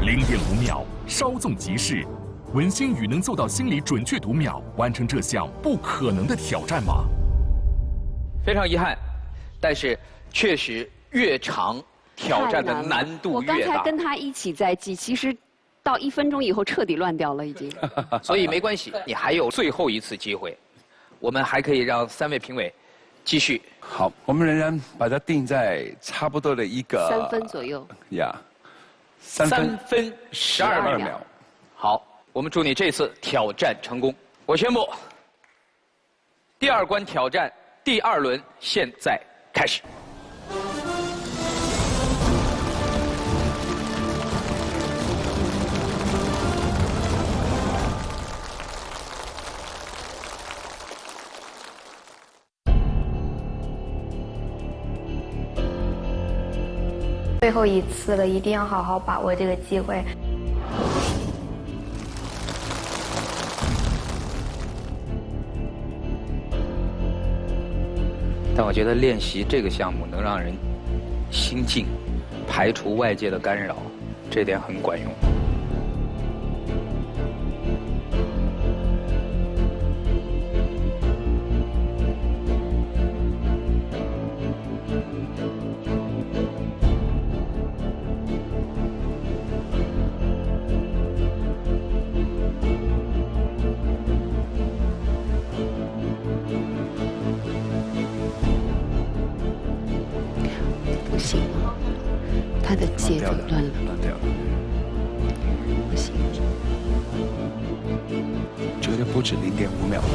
，0.5秒，稍纵即逝。文星宇能做到心理准确读秒，完成这项不可能的挑战吗？非常遗憾，但是确实越长挑战的难度越大。我刚才跟他一起在记，其实到1分钟以后彻底乱掉了已经。所以没关系，你还有最后一次机会，我们还可以让3位评委继续。好，我们仍然把它定在差不多的一个3分左右。呀，3分12秒。好，我们祝你这次挑战成功。我宣布，第2关挑战第2轮现在开始。最后一次了，一定要好好把握这个机会。但我觉得练习这个项目能让人心静，排除外界的干扰，这点很管用。不行了，他的节奏乱了，乱掉了，不行，绝对不止0.5秒了。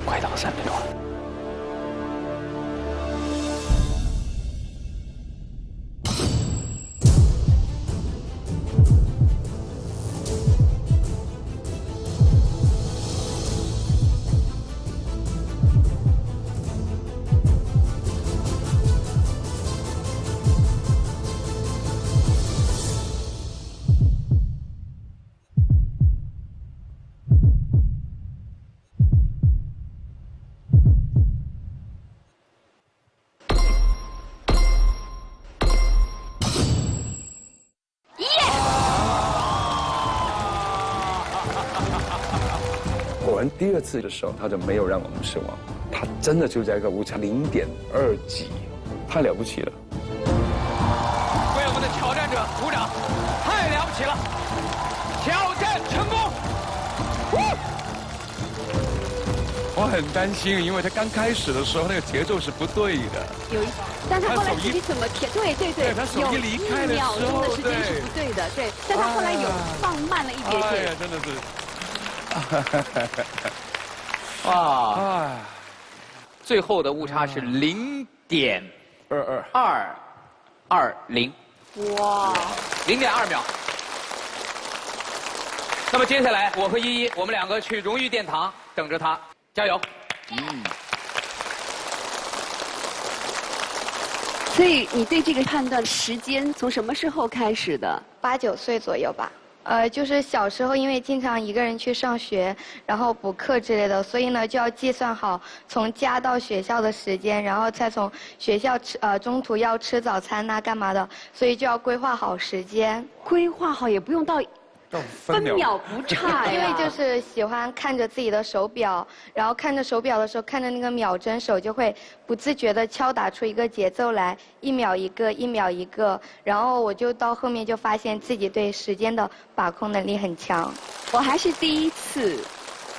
快到3分钟了。果然第2次的时候，他就没有让我们失望，他真的就在一个误差0.2几，太了不起了。为我们的挑战者鼓掌，太了不起了！挑战成功！我很担心，因为他刚开始的时候那个节奏是不对的。有一，但他后来自己怎么调？对对对，他手一离开的时候，有1秒钟的时间是不对的，对。但他后来有放慢了一点点。哎呀，真的是。哇！最后的误差是0.2220。哇！0.2秒。那么接下来，我和依依，我们2个去荣誉殿堂等着他，加油！所以你对这个判断时间从什么时候开始的？8、9岁左右吧。就是小时候因为经常一个人去上学，然后补课之类的，所以呢就要计算好从家到学校的时间，然后再从学校中途要吃早餐呐干嘛的，所以就要规划好时间。规划好也不用到分秒不差呀。因为就是喜欢看着自己的手表，然后看着手表的时候，看着那个秒针，手就会不自觉地敲打出一个节奏来，1秒1个，1秒1个。然后我就到后面就发现自己对时间的把控能力很强。我还是第1次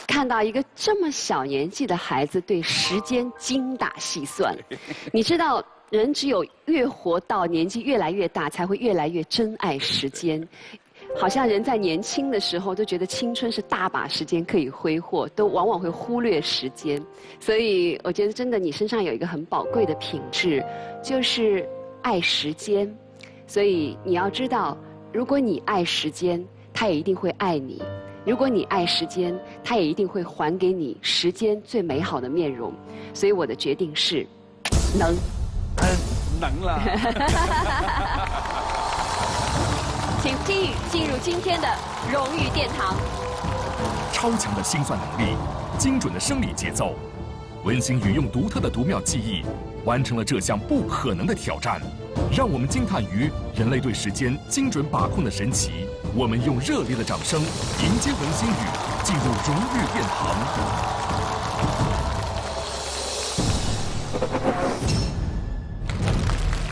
看到一个这么小年纪的孩子对时间精打细算。你知道，人只有越活到年纪越来越大，才会越来越珍爱时间。好像人在年轻的时候都觉得青春是大把时间可以挥霍，都往往会忽略时间。所以我觉得真的你身上有一个很宝贵的品质，就是爱时间。所以你要知道，如果你爱时间，它也一定会爱你；如果你爱时间，它也一定会还给你时间最美好的面容。所以我的决定是，能。能了。请金宇进入今天的荣誉殿堂。超强的心算能力，精准的生理节奏，文心宇用独特的读秒记忆，完成了这项不可能的挑战。让我们惊叹于人类对时间精准把控的神奇。我们用热烈的掌声迎接文心宇进入荣誉殿堂。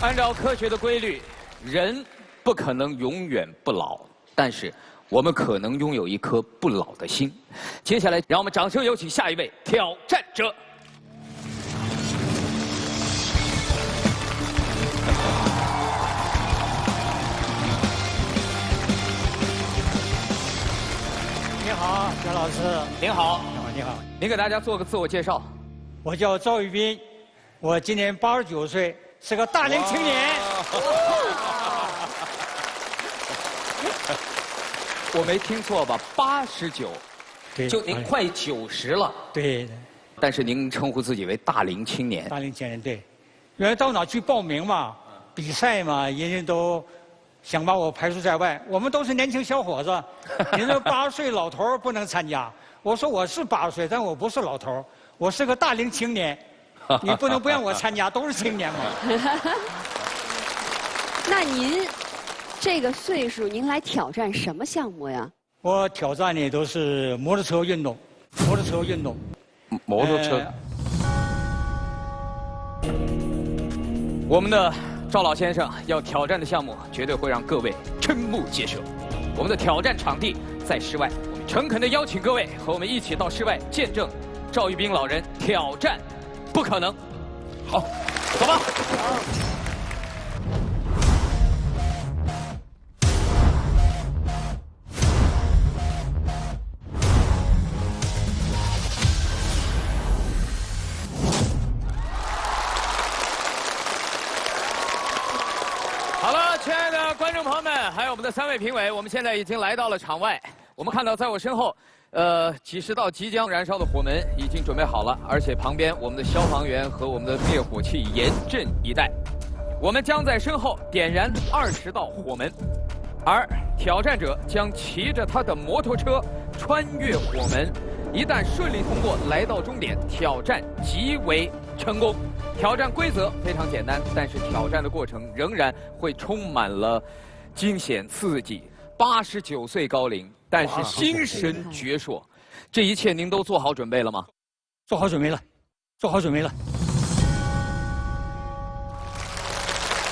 按照科学的规律，人不可能永远不老，但是我们可能拥有一颗不老的心。接下来，让我们掌声有请下一位挑战者。你好，焦老师。您好。你好。您给大家做个自我介绍。我叫赵玉斌，我今年89岁，是个大龄青年。我没听错吧？89，对，就您快90了。对。但是您称呼自己为大龄青年。大龄青年，对。原来到哪去报名嘛，比赛嘛，人家都想把我排除在外。我们都是年轻小伙子，您这80岁老头不能参加。我说我是80岁，但我不是老头，我是个大龄青年。你不能不让我参加，都是青年嘛。那您这个岁数，您来挑战什么项目呀？我挑战的都是摩托车运动，摩托车运动。摩托车。我们的赵老先生要挑战的项目，绝对会让各位瞠目结舌。我们的挑战场地在室外，我们诚恳地邀请各位和我们一起到室外见证赵玉斌老人挑战不可能。好，走吧。好了，亲爱的观众朋友们，还有我们的3位评委，我们现在已经来到了场外。我们看到，在我身后，几十道即将燃烧的火门已经准备好了，而且旁边我们的消防员和我们的灭火器严阵以待。我们将在身后点燃20道火门，而挑战者将骑着他的摩托车穿越火门。一旦顺利通过，来到终点，挑战极为成功。挑战规则非常简单，但是挑战的过程仍然会充满了惊险刺激。89岁高龄，但是精神矍铄。这一切您都做好准备了吗？做好准备了，做好准备了。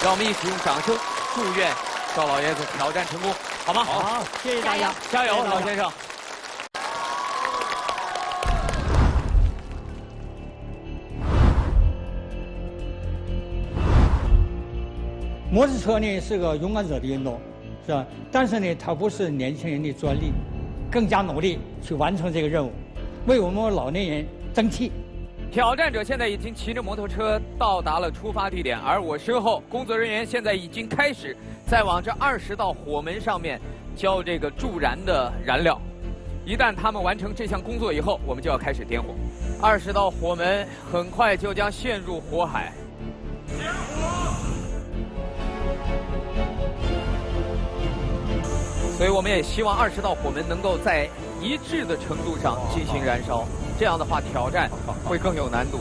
让我们一起用掌声祝愿赵老爷子挑战成功，好吗？好，谢谢大家，加油，老先生。摩托车呢是个勇敢者的运动，是吧？但是呢，它不是年轻人的专利，更加努力去完成这个任务，为我们老年人争气。挑战者现在已经骑着摩托车到达了出发地点，而我身后工作人员现在已经开始在往这20道火门上面浇这个助燃的燃料。一旦他们完成这项工作以后，我们就要开始点火。20道火门很快就将陷入火海。点火！所以我们也希望20道火门能够在一致的程度上进行燃烧，这样的话挑战会更有难度。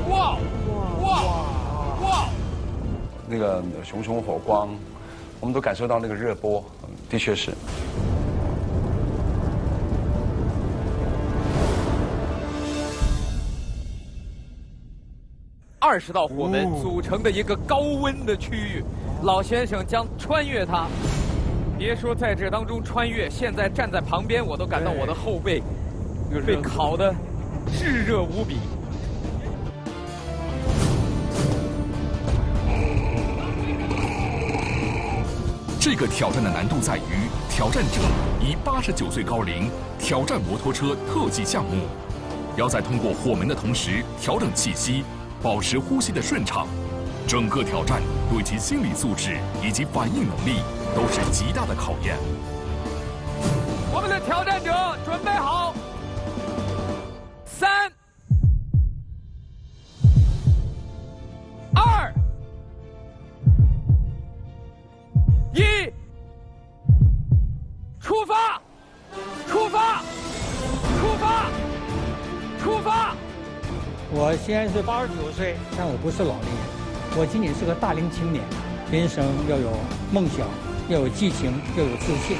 哇哇哇！那个熊熊火光，我们都感受到那个热波，的确是。20道火门组成的一个高温的区域，老先生将穿越它。别说在这当中穿越，现在站在旁边，我都感到我的后背被烤得炙热无比。这个挑战的难度在于，挑战者以89岁高龄挑战摩托车特技项目，要在通过火门的同时调整气息，保持呼吸的顺畅。整个挑战对其心理素质以及反应能力都是极大的考验。我们的挑战者准备好，3、2、1，出发！出发！出发！出发！我虽然是89岁，但我不是老年人。我仅仅是个大龄青年，人生要有梦想，要有激情，要有自信。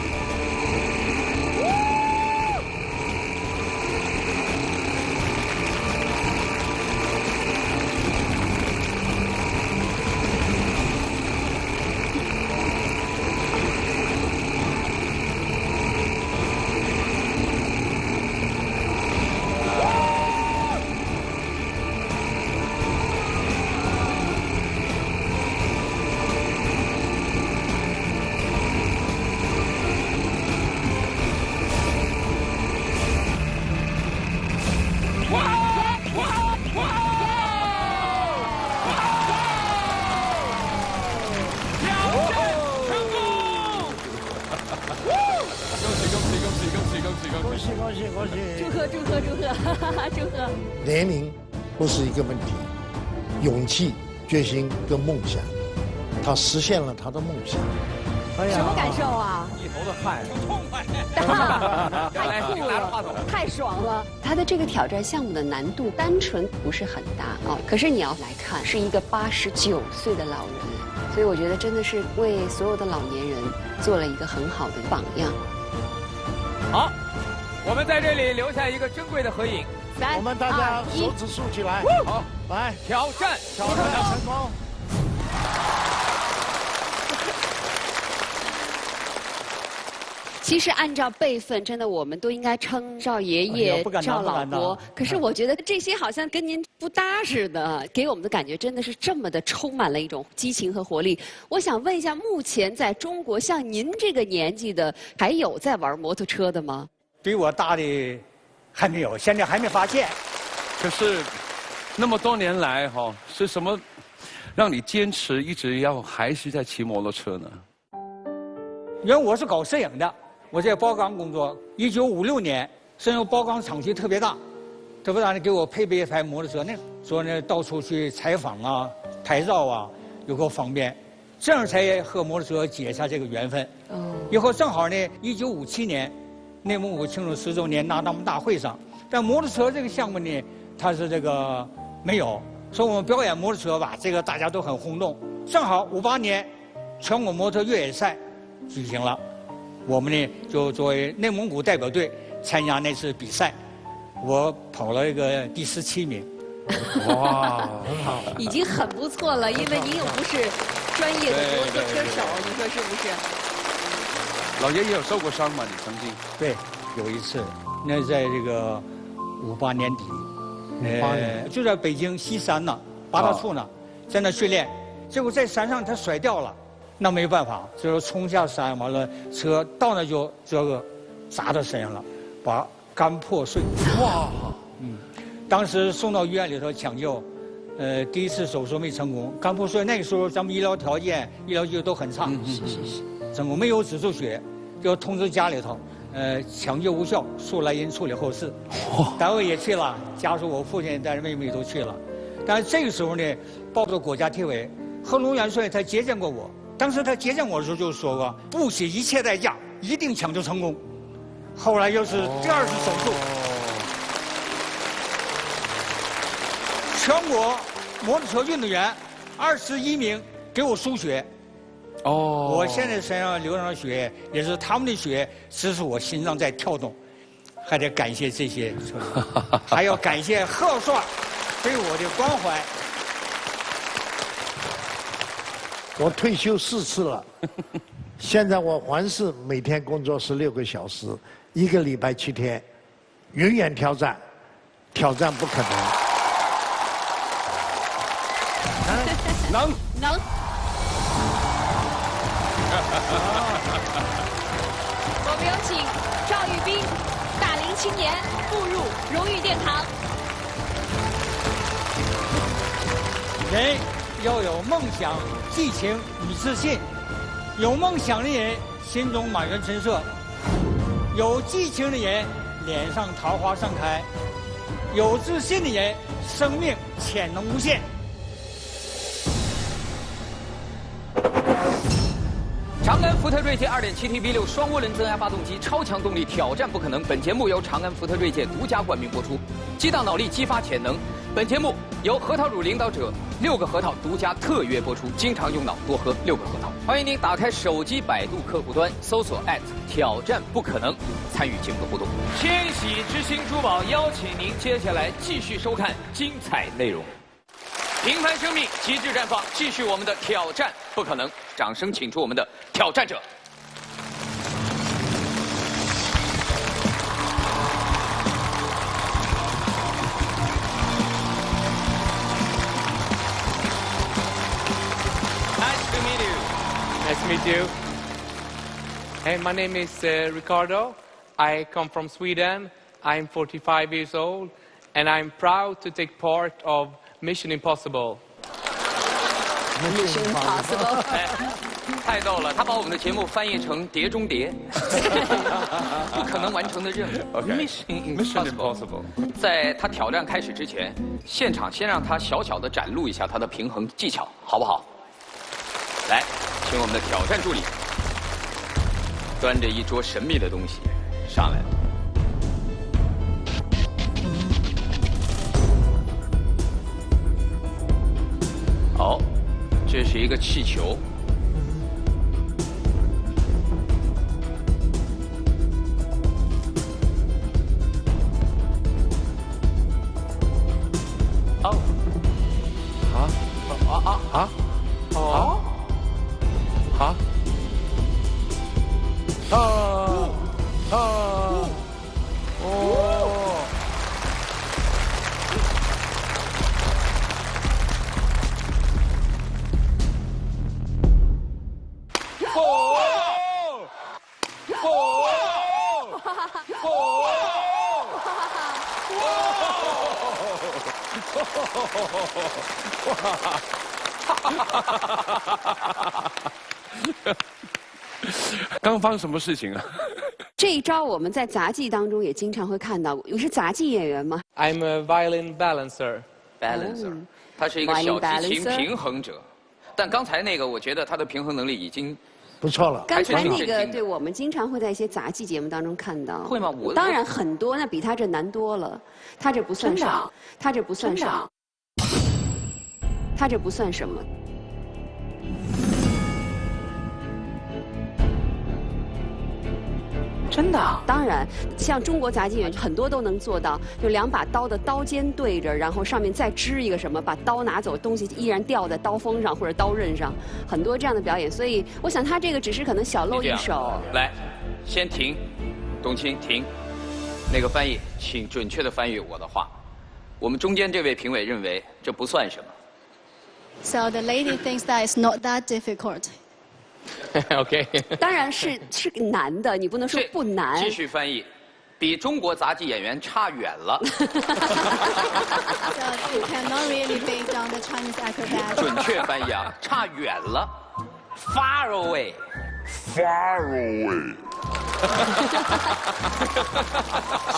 恭喜恭喜！祝贺祝贺祝贺，祝贺！年龄不是一个问题，勇气、决心跟梦想，他实现了他的梦想。什么感受啊？一头的汗，痛快！太酷了，太爽了！他的这个挑战项目的难度单纯不是很大啊，可是你要来看，是一个89岁的老人，所以我觉得真的是为所有的老年人做了一个很好的榜样。好，我们在这里留下一个珍贵的合影。我们大家手指竖起来，好，来挑战成功！其实按照辈分，真的我们都应该称赵爷爷、赵老伯。可是我觉得这些好像跟您不搭似的，给我们的感觉真的是这么的充满了一种激情和活力。我想问一下，目前在中国像您这个年纪的，还有在玩摩托车的吗？比我大的还没有，现在还没发现。可是那么多年来哈，是什么让你坚持一直还是在骑摩托车呢？因为我是搞摄影的。我在宝钢工作，1956年，摄影宝钢厂区特别大呢，给我配备一台摩托车，那说呢到处去采访啊、拍照啊，有个方便，这样才和摩托车结下这个缘分。以后正好呢，1957年，内蒙古庆祝10周年那么大会上，但摩托车这个项目呢，它是这个没有，说我们表演摩托车吧，这个大家都很轰动。正好58年，全国摩托越野赛举行了。我们呢就作为内蒙古代表队参加那次比赛，我跑了一个第17名。哇，很好，已经很不错了，因为您又不是专业的摩托车手，你说是不是？老爷爷有受过伤吗？你曾经？对，有一次，那在这个58年底，就在北京西山呢，八大处呢，在那训练，结果在山上他摔掉了。那没办法，就是冲下山，完了车到那就这个砸到身上了，把肝破碎。哇！当时送到医院里头抢救，第一次手术没成功，肝破碎。那个时候咱们医疗条件、医疗技术都很差，成功没有止住血，就通知家里头，抢救无效，速来因处理后事。单位也去了，家属我父亲带着妹妹都去了，但是这个时候呢，报到国家体委，贺龙元帅他接见过我。当时他接见我的时候就说过，不惜一切代价，一定抢救成功。后来又是第2次手术，全国摩托车运动员21名给我输血。我现在身上流上的血也是他们的血，支持我心脏在跳动。还得感谢这些车友，还要感谢贺帅对我的关怀。我退休4次了，现在我还是每天工作16个小时，1个礼拜7天，永远挑战不可能。能。我们有请赵玉斌，大龄青年步入荣誉殿堂。人要有梦想、激情与自信。有梦想的人心中满园春色，有激情的人脸上桃花盛开，有自信的人生命潜能无限。长安福特锐界 2.7T V6 双涡轮增压发动机，超强动力，挑战不可能。本节目由长安福特锐界独家冠名播出。激荡脑力，激发潜能。本节目由核桃乳领导者6个核桃独家特约播出。经常用脑，多喝6个核桃。欢迎您打开手机百度客户端，搜索挑战不可能，参与节目的互动。千禧之星珠宝邀请您接下来继续收看精彩内容。平凡生命，极致绽放，继续我们的挑战不可能。掌声请出我们的挑战者。Nice to meet you. Nice to meet you. Hey, my name is Ricardo. I come from Sweden. I'm 45 years old, and I'm proud to take part of Mission Impossible. Mission Impossible. 太太逗了，他把我们的节目翻译成《碟中谍》，不可能完成的任务。Mission Impossible。在他挑战开始之前，现场先让他小小的展露一下他的平衡技巧，好不好？来，请我们的挑战助理端着一桌神秘的东西上来了。好，这是一个气球。哦，刚发生什么事情啊？这一招我们在杂技当中也经常会看到。你是杂技演员吗 I'm a violin balancer. Balancer，他是一个小提琴平衡者。但刚才那个，我觉得他的平衡能力已经不错了。刚才那个，对，我们经常会在一些杂技节目当中看到。会吗？当然很多，那比他这难多了。他这不算少，他这不算少，他这不算什么。真的？当然，像中国杂技演员很多都能做到，就两把刀的刀尖对着，然后上面再支一个什么，把刀拿走，东西依然吊在刀锋上或者刀刃上，很多这样的表演。所以我想他这个只是可能小露一手。来，先停，董卿停。那个翻译，请准确的翻译我的话。我们中间这位评委认为这不算什么。So the lady thinks that it's not that difficult. OK 当然是难的，你不能说不难。继续翻译，比中国杂技演员差远了。So you cannot really bring down the Chinese acrobats. 准确翻译啊，差远了 ，far away。Far away。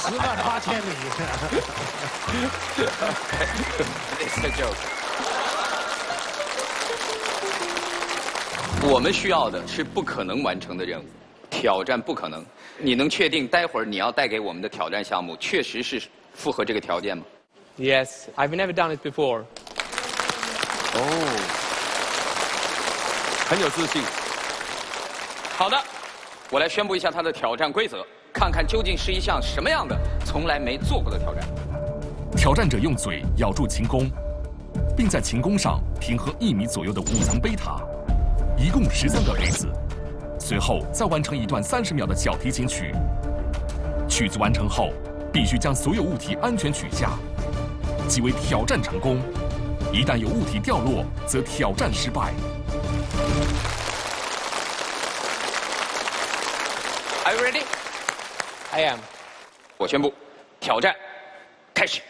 108000里。It's a joke。我们需要的是不可能完成的任务，挑战不可能。你能确定待会儿你要带给我们的挑战项目确实是符合这个条件吗 Yes, I've never done it before. 哦，很有自信。好的，我来宣布一下他的挑战规则，看看究竟是一项什么样的从来没做过的挑战。挑战者用嘴咬住琴弓，并在琴弓上平衡1米左右的5层贝塔。一共13个杯子，随后再完成一段30秒的小提琴曲。曲子完成后，必须将所有物体安全取下，即为挑战成功。一旦有物体掉落，则挑战失败。Are you ready? I am. 我宣布，挑战开始。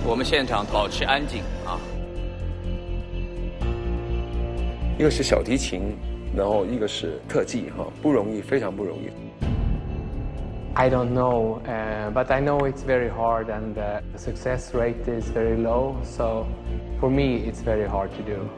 我们现场保持安静啊。一个是小提琴，然后一个是特技哈，不容易，非常不容易。I don't know, but I know it's very hard and the success rate is very low. So for me, it's very hard to do.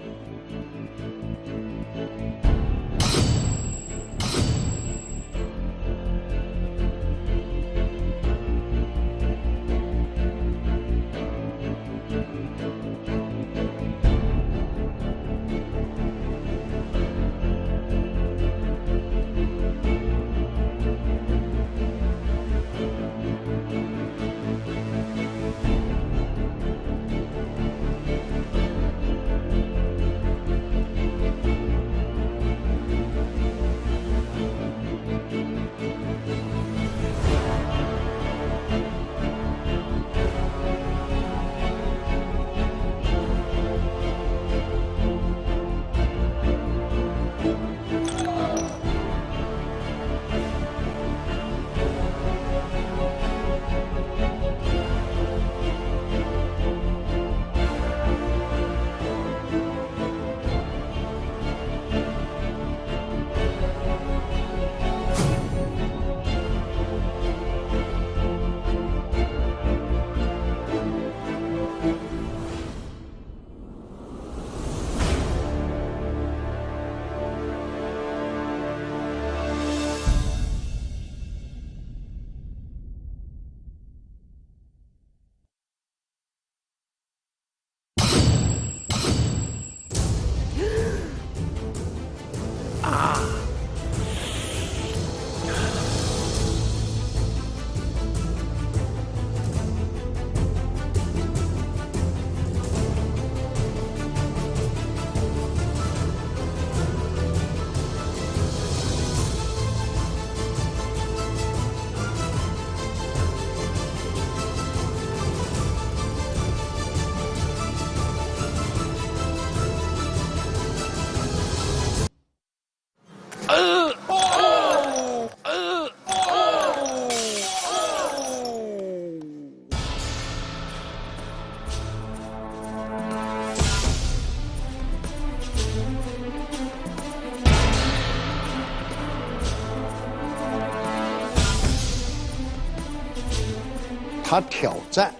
他挑战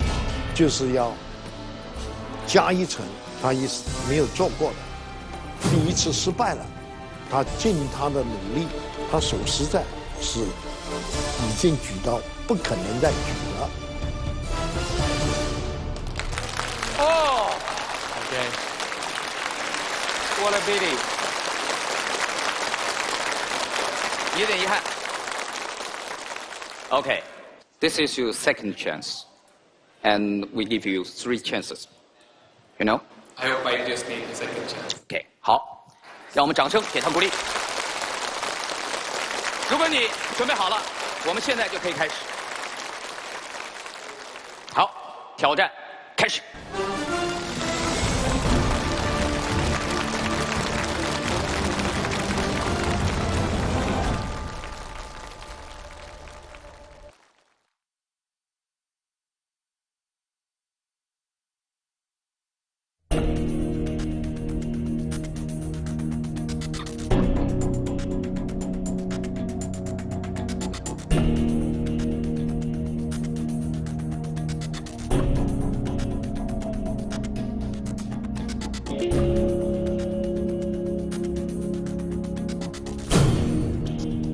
就是要加一层他没有做过的。第一次失败了，他尽他的努力，他手实在是已经举到不可能再举了。哦 ，OK， what a pity， 有点遗憾。OK， this is your second chance, and we give you 3 chances. You know? I hope I just need a second chance. OK， 好，让我们掌声给他鼓励。如果你准备好了，我们现在就可以开始。好，挑战开始。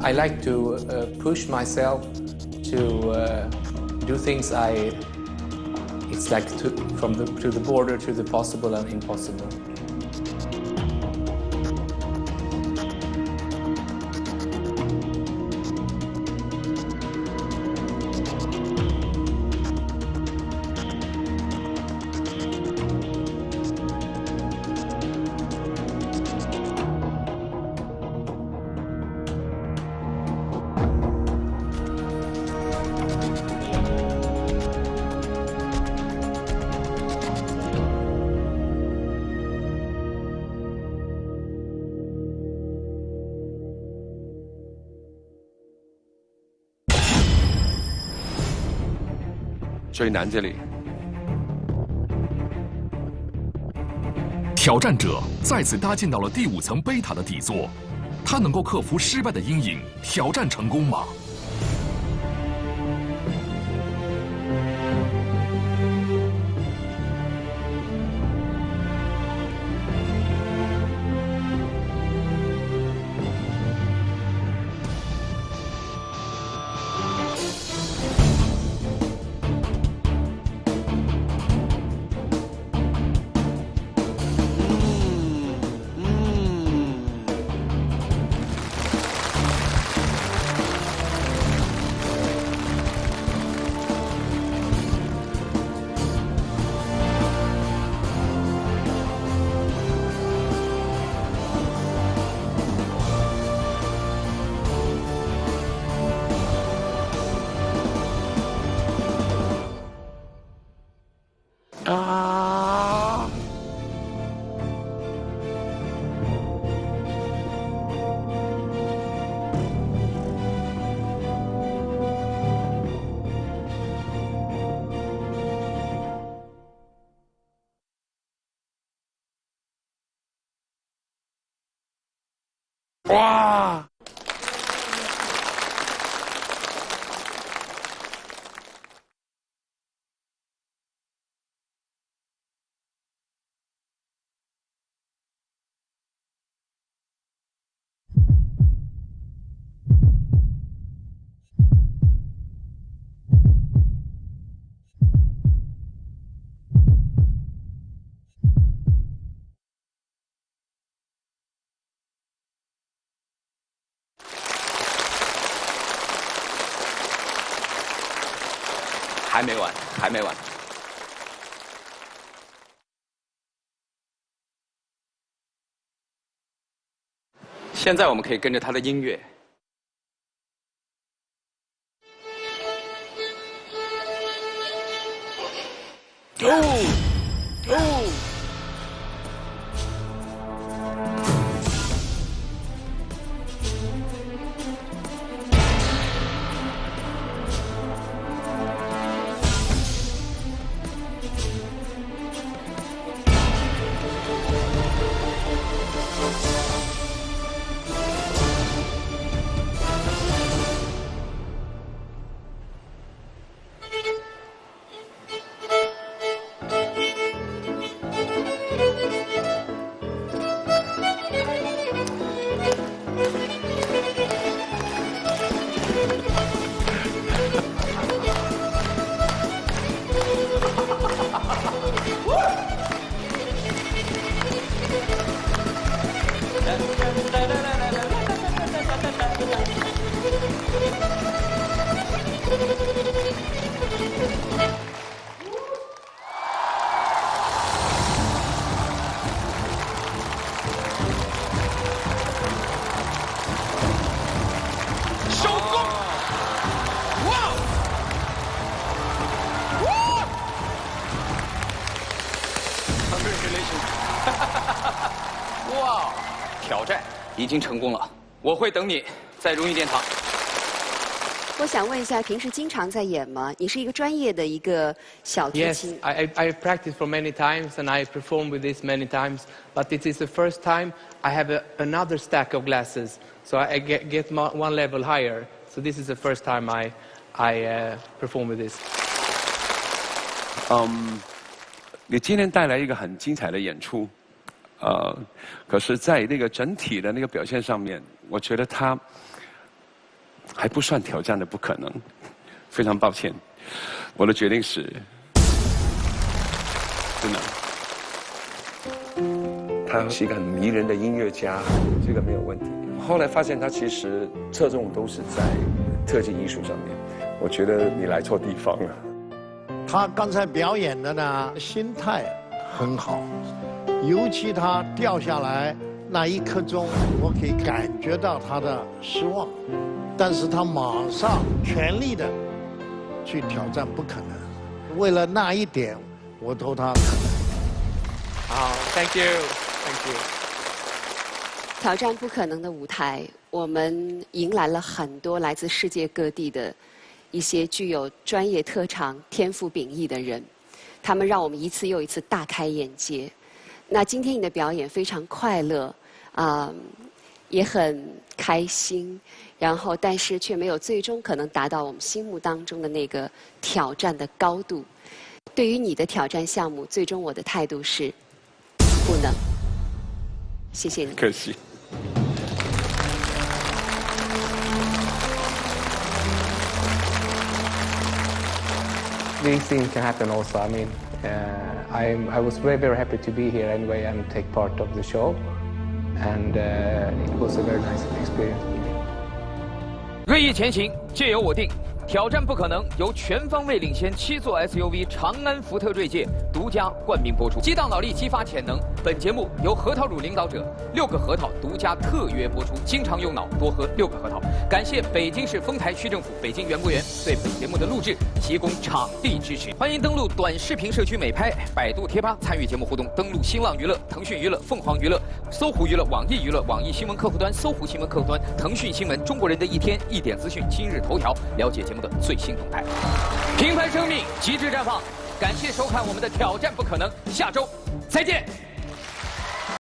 I like to push myself to do things it's like to the border to the possible and impossible.最难这里。挑战者再次搭建到了第5层贝塔的底座，他能够克服失败的阴影，挑战成功吗？哇！还没完，还没完。现在我们可以跟着他的音乐。挑战已经成功了，我会等你在荣誉殿堂。我想问一下，平时经常在演吗？你是一个专业的一个小提琴。Yes, I practiced for many times and I performed with this many times, but it is the first time I have another stack of glasses, so I get one level higher. So this is the first time I perform with this. 你今天带来一个很精彩的演出，可是在那个整体的那个表现上面，我觉得他还不算挑战的不可能，非常抱歉，我的决定是，真的，他是一个很迷人的音乐家，这个没有问题。后来发现他其实侧重都是在特技艺术上面，我觉得你来错地方了。他刚才表演的呢，心态很好，尤其他掉下来那一刻钟，我可以感觉到他的失望，但是他马上全力的去挑战不可能。为了那一点，我投他可能。好 ，Thank you，Thank you。挑战不可能的舞台，我们迎来了很多来自世界各地的一些具有专业特长、天赋秉异的人，他们让我们一次又一次大开眼界。那今天你的表演非常快乐，也很开心，然后但是却没有最终可能达到我们心目当中的那个挑战的高度。对于你的挑战项目，最终我的态度是不能。谢谢你。可惜。These things can happen also. I mean, I was very, very happy to be here anyway and take part of the show, and it was a very nice experience. 锐意前行，皆由我定。挑战不可能由全方位领先7座 SUV 长安福特锐界独家冠名播出，激荡脑力，激发潜能。本节目由核桃乳领导者6个核桃独家特约播出，经常用脑，多喝6个核桃。感谢北京市丰台区政府北京园博园对本节目的录制提供场地支持。欢迎登录短视频社区美拍、百度贴吧参与节目互动，登录新浪娱乐、腾讯娱乐、凤凰娱乐、搜狐娱乐、网易娱乐、网易新闻客户端、搜狐新闻客户端、腾讯新闻、中国人的一天、一点资讯、今日头条，了解节目的最新动态。平凡生命，极致绽放。感谢收看我们的挑战不可能，下周再见。